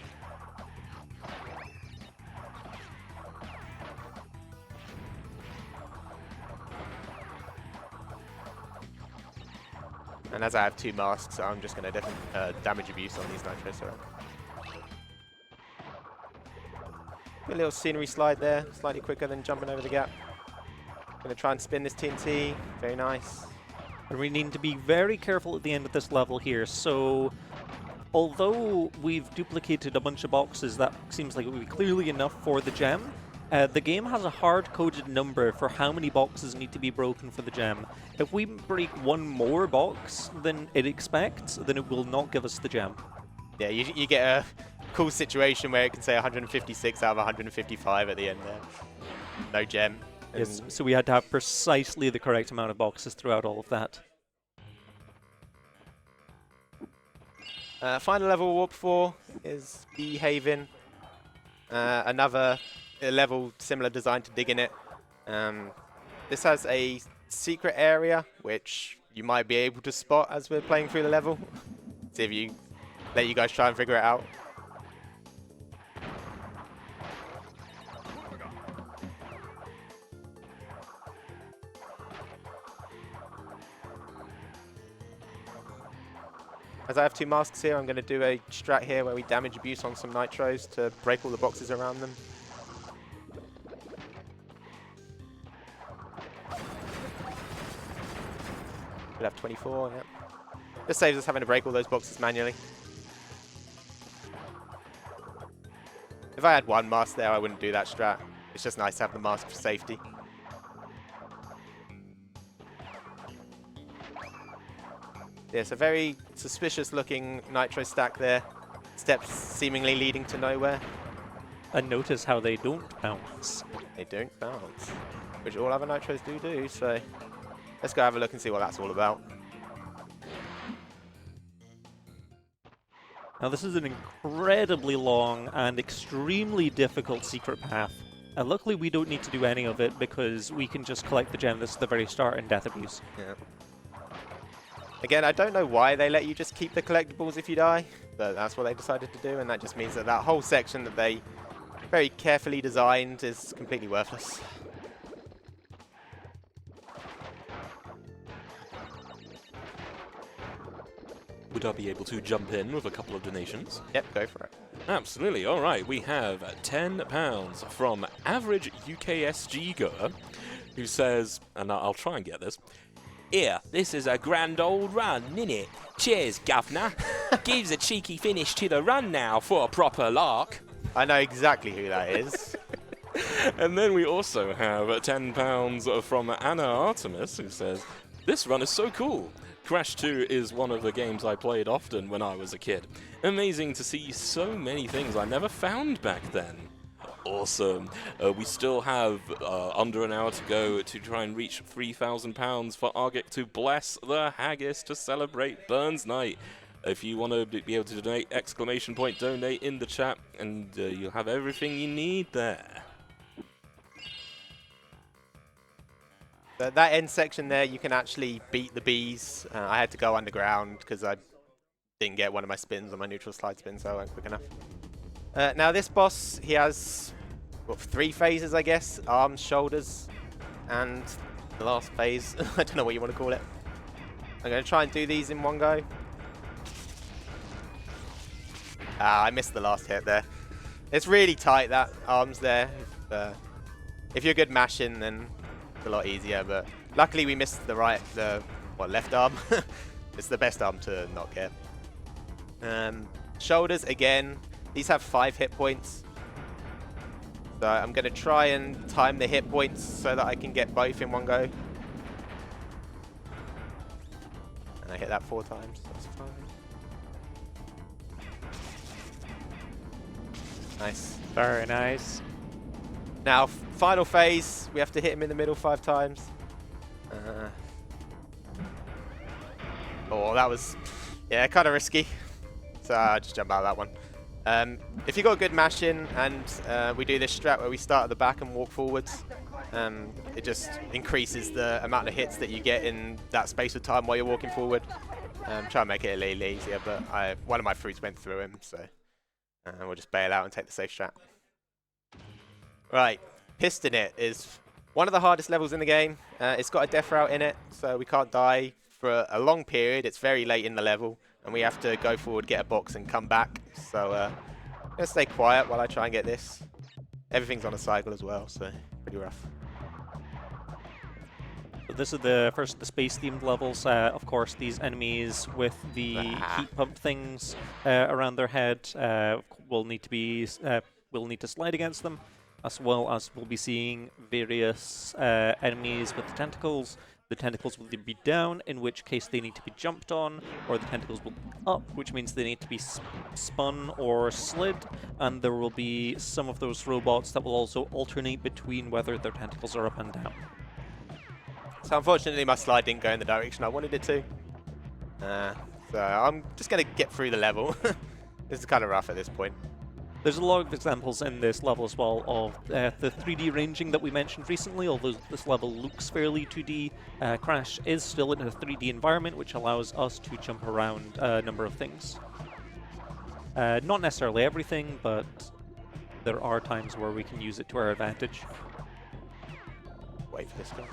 And as I have 2 masks, I'm just going to damage abuse on these nitros. A little scenery slide there, slightly quicker than jumping over the gap. Going to try and spin this TNT. Very nice. And we need to be very careful at the end of this level here. So, although we've duplicated a bunch of boxes, that seems like it would be clearly enough for the gem. The game has a hard-coded number for how many boxes need to be broken for the gem. If we break one more box than it expects, then it will not give us the gem. Yeah, you get a cool situation where it can say 156 out of 155 at the end there. No gem. Yes, so we had to have precisely the correct amount of boxes throughout all of that. Final level warp 4 is B Haven. Another level similar design to Dig in It. This has a secret area which you might be able to spot as we're playing through the level. See if you let you guys try and figure it out. As I have 2 masks here, I'm going to do a strat here where we damage abuse on some nitros to break all the boxes around them. We'll have 24, yeah. This saves us having to break all those boxes manually. If I had 1 mask there, I wouldn't do that strat. It's just nice to have the mask for safety. Yeah, it's a very suspicious looking nitro stack there. Steps seemingly leading to nowhere. And notice how they don't bounce. They don't bounce, which all other nitros do, so let's go have a look and see what that's all about. Now this is an incredibly long and extremely difficult secret path. And luckily we don't need to do any of it because we can just collect the gem. This is the very start in Death Abuse. Yeah. Again, I don't know why they let you just keep the collectibles if you die, but that's what they decided to do, and that just means that that whole section that they very carefully designed is completely worthless. Would I be able to jump in with a couple of donations? Yep, go for it. Absolutely. All right, we have £10 from Average UKSG Goer, who says, and I'll try and get this, "Here, this is a grand old run, innit? Cheers, governor. Gives a cheeky finish to the run now for a proper lark." I know exactly who that is. And then we also have £10 from Anna Artemis, who says, "This run is so cool. Crash 2 is one of the games I played often when I was a kid. Amazing to see so many things I never found back then." Awesome. We still have under an hour to go to try and reach £3,000 for Argic to bless the haggis to celebrate Burns Night. If you want to be able to donate, !donate in the chat, and you'll have everything you need there. That end section there, you can actually beat the bees. I had to go underground because I didn't get one of my spins on my neutral slide spin, so I went quick enough. Now this boss, he has what, 3 phases, I guess. Arms, shoulders, and the last phase. I don't know what you want to call it. I'm going to try and do these in one go. I missed the last hit there. It's really tight, that arms there. If you're good mashing, then it's a lot easier, but luckily we missed the left arm. It's the best arm to not get. Shoulders, again, these have 5 hit points. So I'm going to try and time the hit points so that I can get both in one go. And I hit that 4 times, that's fine. Nice. Very nice. Now, final phase, we have to hit him in the middle 5 times. Oh, that was, yeah, kind of risky. So I'll just jump out of that one. If you got good mashing and we do this strat where we start at the back and walk forwards, it just increases the amount of hits that you get in that space of time while you're walking forward. Try and make it a little easier, but one of my fruits went through him, so we'll just bail out and take the safe strat. Right, Piston It is one of the hardest levels in the game. It's got a death route in it, so we can't die for a long period. It's very late in the level, and we have to go forward, get a box, and come back. So I'm going to stay quiet while I try and get this. Everything's on a cycle as well, so pretty rough. So this is the first of the space-themed levels. Of course, these enemies with the heat pump things around their head will need to slide against them, as well as we'll be seeing various enemies with the tentacles. The tentacles will be down, in which case they need to be jumped on, or the tentacles will be up, which means they need to be spun or slid, and there will be some of those robots that will also alternate between whether their tentacles are up and down. So unfortunately my slide didn't go in the direction I wanted it to. So I'm just going to get through the level. This is kind of rough at this point. There's a lot of examples in this level as well of the 3D ranging that we mentioned recently, although this level looks fairly 2D. Crash is still in a 3D environment, which allows us to jump around a number of things. Not necessarily everything, but there are times where we can use it to our advantage. Wait for this guy.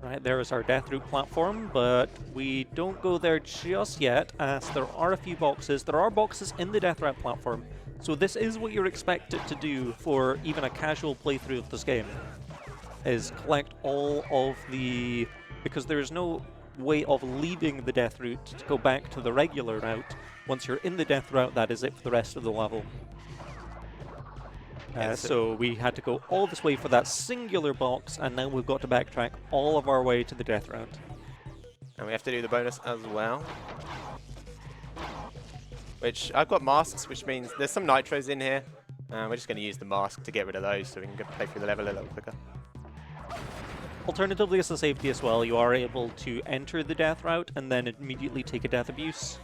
Right, there is our death route platform, but we don't go there just yet, as there are a few boxes. There are boxes in the death route platform, so this is what you're expected to do for even a casual playthrough of this game, is collect all of the... because there is no way of leaving the death route to go back to the regular route. Once you're in the death route, that is it for the rest of the level. So we had to go all this way for that singular box, and now we've got to backtrack all of our way to the death round. And we have to do the bonus as well. Which, I've got masks, which means there's some nitros in here. We're just going to use the mask to get rid of those so we can play through the level a little quicker. Alternatively, as a safety as well, you are able to enter the death route and then immediately take a death abuse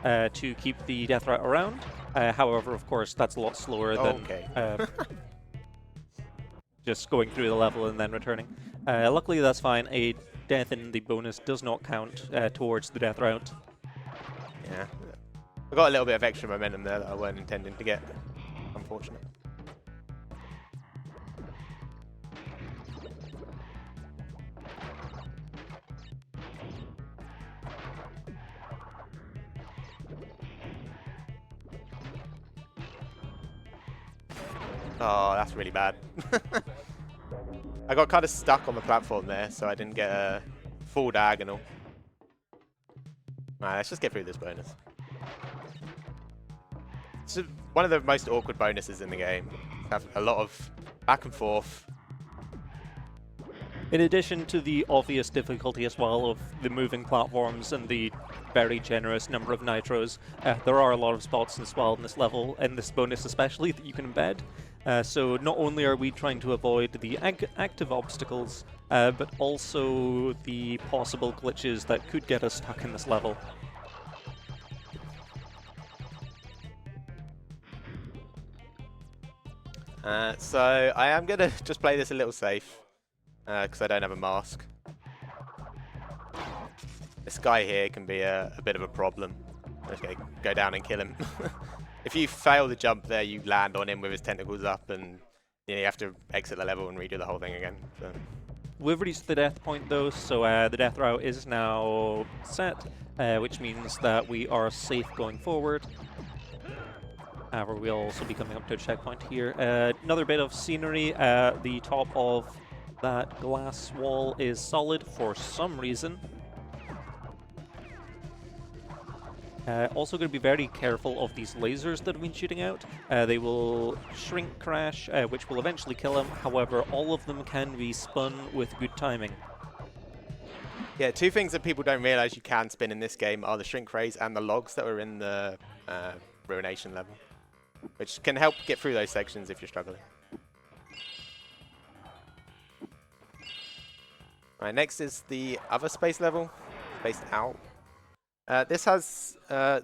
to keep the death route around. However, of course, that's a lot slower than just going through the level and then returning. Luckily, that's fine. A death in the bonus does not count towards the death route. Yeah. I got a little bit of extra momentum there that I weren't intending to get. Unfortunate. Oh, that's really bad. I got kind of stuck on the platform there, so I didn't get a full diagonal. Alright, let's just get through this bonus. It's one of the most awkward bonuses in the game. Have a lot of back and forth. In addition to the obvious difficulty as well of the moving platforms and the very generous number of nitros, there are a lot of spots as well in this level, and this bonus especially, that you can embed. So not only are we trying to avoid the active obstacles, but also the possible glitches that could get us stuck in this level. So I am going to just play this a little safe, because I don't have a mask. This guy here can be a bit of a problem. I'm just going to go down and kill him. If you fail the jump there, you land on him with his tentacles up, and you have to exit the level and redo the whole thing again. So. We've reached the death point though, so the death route is now set, which means that we are safe going forward. However, we'll also be coming up to a checkpoint here. Another bit of scenery. The top of that glass wall is solid for some reason. Also going to be very careful of these lasers that have been shooting out. They will shrink crash, which will eventually kill him. However, all of them can be spun with good timing. Yeah, two things that people don't realize you can spin in this game are the shrink rays and the logs that are in the ruination level, which can help get through those sections if you're struggling. Right, next is the other space level, spaced out. This has the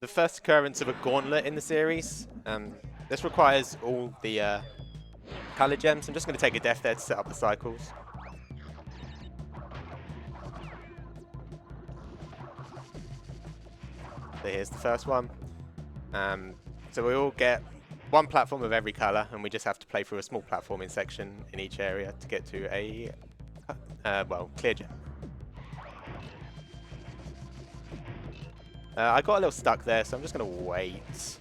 first occurrence of a gauntlet in the series. This requires all the color gems. I'm just going to take a death there to set up the cycles. So here's the first one. So we all get one platform of every color, and we just have to play through a small platforming section in each area to get to a well, clear gem. I got a little stuck there, so I'm just going to wait.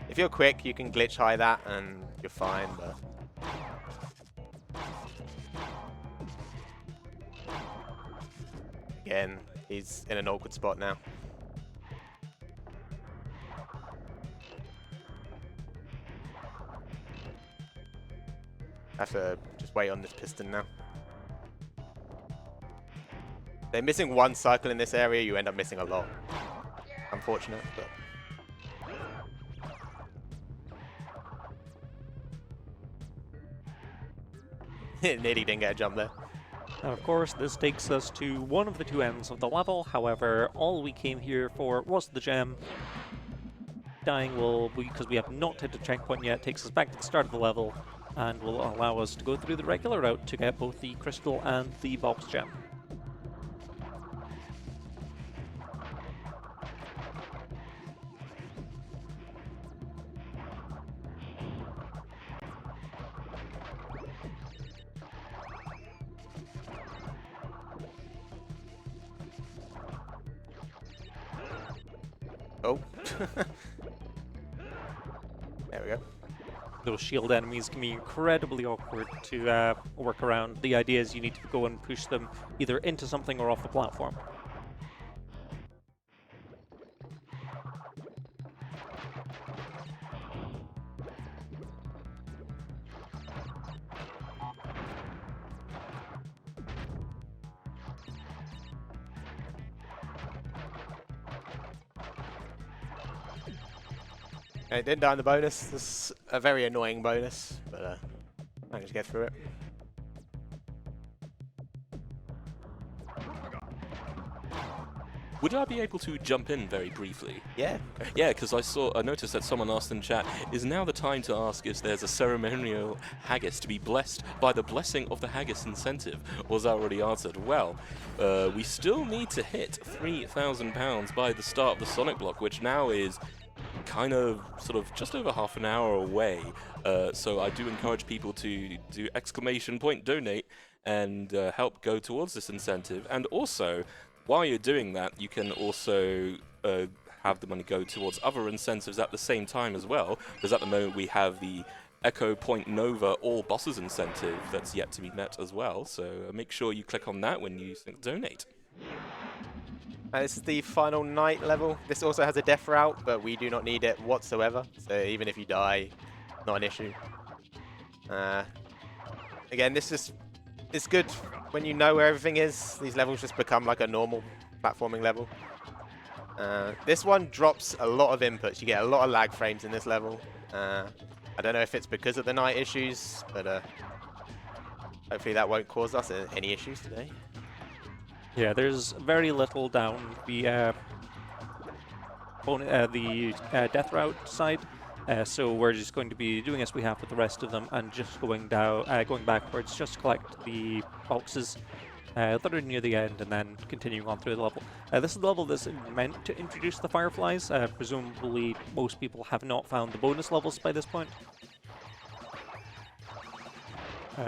If you're quick, you can glitch high that and you're fine, but... Again, he's in an awkward spot now. I have to just wait on this piston now. They're missing one cycle in this area, you end up missing a lot. Unfortunate, but... Nearly didn't get a jump there. And of course, this takes us to one of the two ends of the level. However, all we came here for was the gem. Dying will, because we have not hit a checkpoint yet, takes us back to the start of the level and will allow us to go through the regular route to get both the crystal and the box gem. Oh. There we go. Those shield enemies can be incredibly awkward to work around. The idea is you need to go and push them either into something or off the platform. It didn't die on the bonus. This is a very annoying bonus, but managed to get through it. Would I be able to jump in very briefly? Yeah. Yeah, because I noticed that someone asked in chat, is now the time to ask if there's a ceremonial haggis to be blessed by the blessing of the haggis incentive? Or was that already answered? Well, we still need to hit £3,000 by the start of the Sonic block, which now is kind of sort of just over half an hour away. So I do encourage people to do !donate and help go towards this incentive. And also, while you're doing that, you can also have the money go towards other incentives at the same time as well, because at the moment we have the Echo Point Nova All Bosses incentive that's yet to be met as well, so make sure you click on that when you donate. This is the final night level. This also has a death route, but we do not need it whatsoever, so even if you die, not an issue. Again, this is good when you know where everything is. These levels just become like a normal platforming level. This one drops a lot of inputs. You get a lot of lag frames in this level. I don't know if it's because of the night issues, but hopefully that won't cause us any issues today. Yeah, there's very little down the death route side, so we're just going to be doing as we have with the rest of them and just going backwards, just to collect the boxes that are near the end and then continuing on through the level. This is the level that's meant to introduce the fireflies. Presumably most people have not found the bonus levels by this point.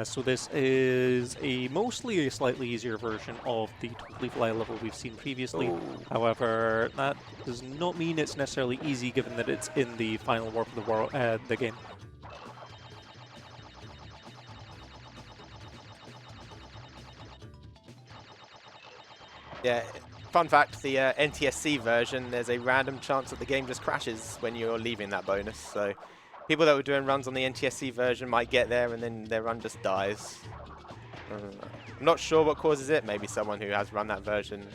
So this is mostly a slightly easier version of the Totally Fly level we've seen previously. Ooh. However, that does not mean it's necessarily easy, given that it's in the final warp of the world, the game. Yeah, fun fact, the NTSC version, there's a random chance that the game just crashes when you're leaving that bonus. So people that were doing runs on the NTSC version might get there and then their run just dies. I'm not sure what causes it. Maybe someone who has run that version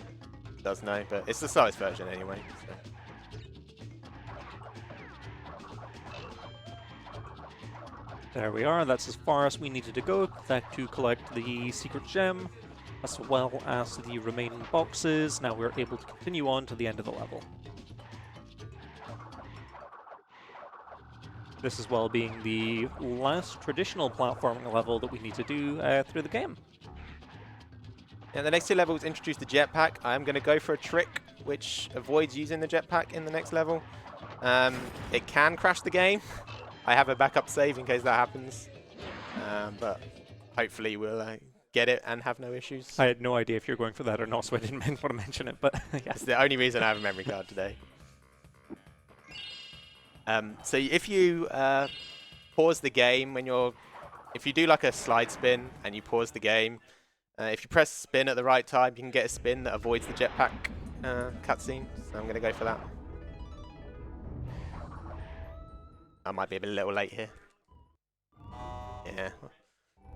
does know, but it's the slowest version anyway. So. There we are. That's as far as we needed to go to collect the secret gem, as well as the remaining boxes. Now we're able to continue on to the end of the level. This as well being the last traditional platforming level that we need to do through the game. Yeah, the next two levels introduce the jetpack. I am going to go for a trick which avoids using the jetpack in the next level. It can crash the game. I have a backup save in case that happens, but hopefully we'll get it and have no issues. I had no idea if you're going for that or not, so I didn't want to mention it, but yeah. It's the only reason I have a memory card today. So if you pause the game if you do like a slide spin and you pause the game, if you press spin at the right time, you can get a spin that avoids the jetpack cutscene. So I'm going to go for that. I might be a little late here. Yeah.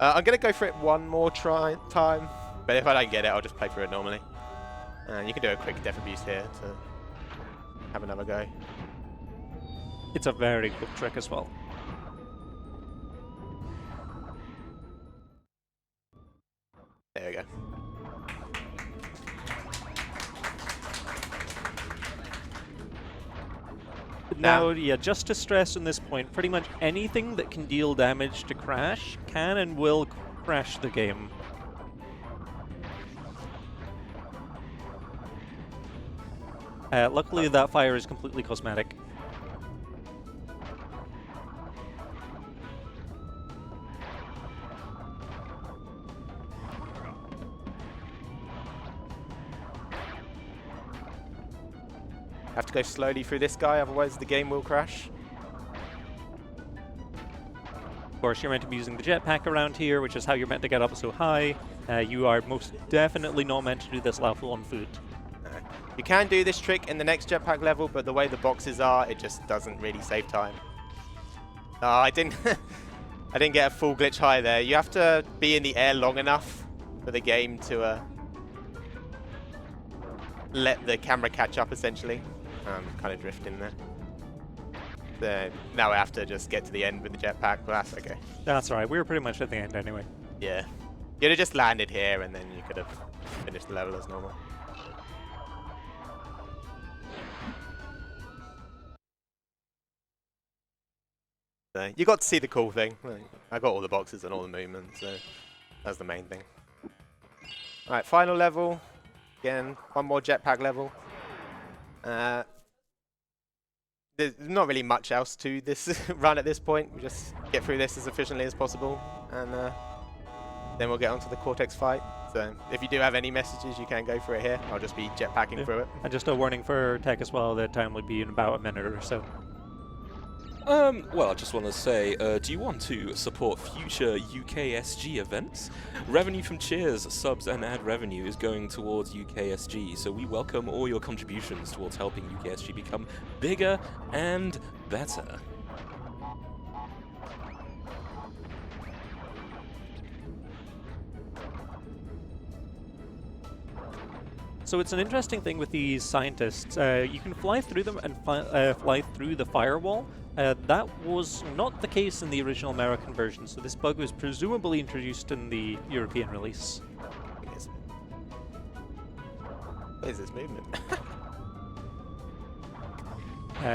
I'm going to go for it one more time, but if I don't get it, I'll just play through it normally. You can do a quick death abuse here to have another go. It's a very good trick as well. There we go. Now, yeah, just to stress on this point, pretty much anything that can deal damage to Crash can and will crash the game. Luckily, that fire is completely cosmetic. Have to go slowly through this guy, otherwise the game will crash. Of course, you're meant to be using the jetpack around here, which is how you're meant to get up so high. You are most definitely not meant to do this level on foot. You can do this trick in the next jetpack level, but the way the boxes are, it just doesn't really save time. Oh, I didn't I didn't get a full glitch high there. You have to be in the air long enough for the game to let the camera catch up, essentially. Kind of drifting there. Now I have to just get to the end with the jetpack, but that's okay. That's right, we were pretty much at the end anyway. Yeah. You'd have just landed here and then you could have finished the level as normal. So you got to see the cool thing. I got all the boxes and all the movements, so that's the main thing. Alright, final level. Again, one more jetpack level. There's not really much else to this run at this point. We just get through this as efficiently as possible, and then we'll get onto the Cortex fight. So if you do have any messages, you can go for it here. I'll just be jetpacking through it. And just a warning for tech as well, that time would be in about a minute or so. Well, I just want to say, do you want to support future UKSG events? Revenue from cheers, subs, and ad revenue is going towards UKSG, so we welcome all your contributions towards helping UKSG become bigger and better. So it's an interesting thing with these scientists. You can fly through them and fly through the firewall. That was not the case in the original American version, so this bug was presumably introduced in the European release. What is this movement?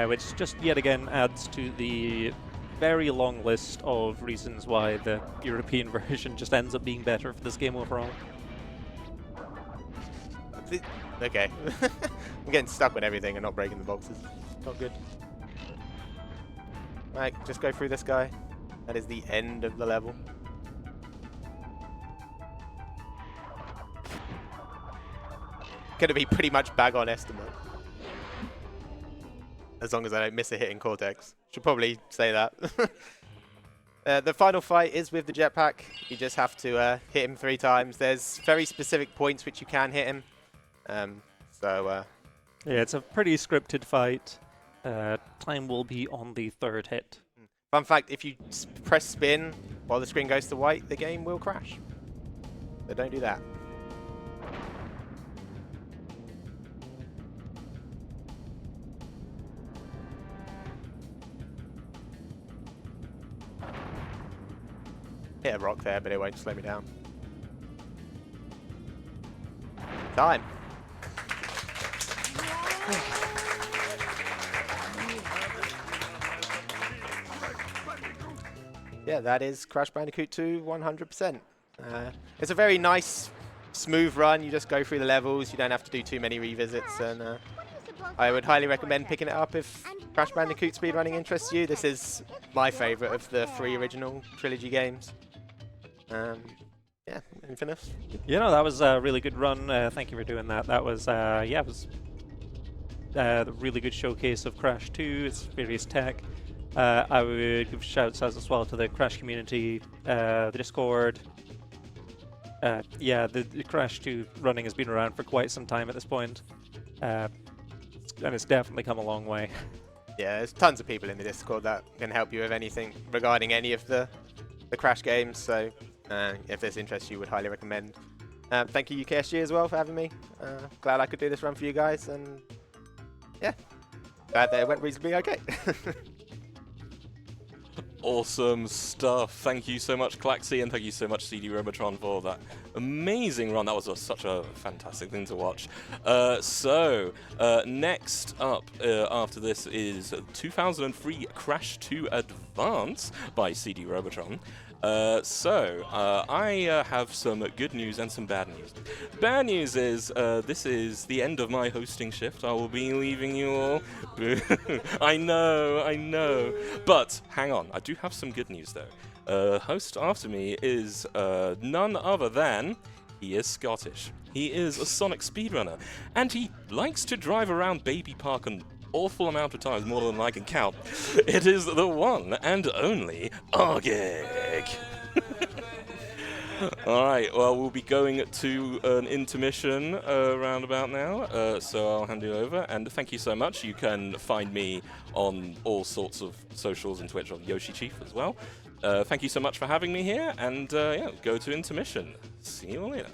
Which just yet again adds to the very long list of reasons why the European version just ends up being better for this game overall. Okay. I'm getting stuck with everything and not breaking the boxes. Not good. Right, just go through this guy. That is the end of the level. Gonna be pretty much bag on estimate. As long as I don't miss a hit in Cortex. Should probably say that. The final fight is with the jetpack. You just have to hit him 3 times. There's very specific points which you can hit him. Yeah, it's a pretty scripted fight. Time will be on the 3rd hit. Fun fact, if you press spin while the screen goes to white, the game will crash. So don't do that. Hit a rock there, but it won't slow me down. Time. Yeah, that is Crash Bandicoot 2 100%. It's a very nice, smooth run. You just go through the levels. You don't have to do too many revisits, and I would highly recommend picking it up if Crash Bandicoot speedrunning interests you. This is my favourite of the 3 original trilogy games. Yeah, anything else? You know, that was a really good run. Thank you for doing that. That was, yeah, it was a really good showcase of Crash 2, its various tech. I would give shouts out as well to the Crash community, the Discord. Yeah, the Crash 2 running has been around for quite some time at this point. And it's definitely come a long way. Yeah, there's tons of people in the Discord that can help you with anything regarding any of the Crash games, so if this interests you, would highly recommend. Thank you UKSG as well for having me. Glad I could do this run for you guys, and yeah, glad that it went reasonably okay. Awesome stuff. Thank you so much, Klaxxy, and thank you so much, CD Robotron, for that amazing run. That was such a fantastic thing to watch. Next up after this is 2003 Crash 2 Advance by CD Robotron. I have some good news and some bad news. Bad news is this is the end of my hosting shift. I will be leaving you all. I know. But hang on, I do have some good news though. Host after me is none other than, he is Scottish. He is a Sonic speedrunner, and he likes to drive around Baby Park an awful amount of times, more than I can count. It is the one and only Argig. Alright, well, we'll be going to an intermission round about now, so I'll hand you over, and thank you so much. You can find me on all sorts of socials and Twitch on Yoshi Chief as well. Thank you so much for having me here, and yeah, go to intermission. See you later.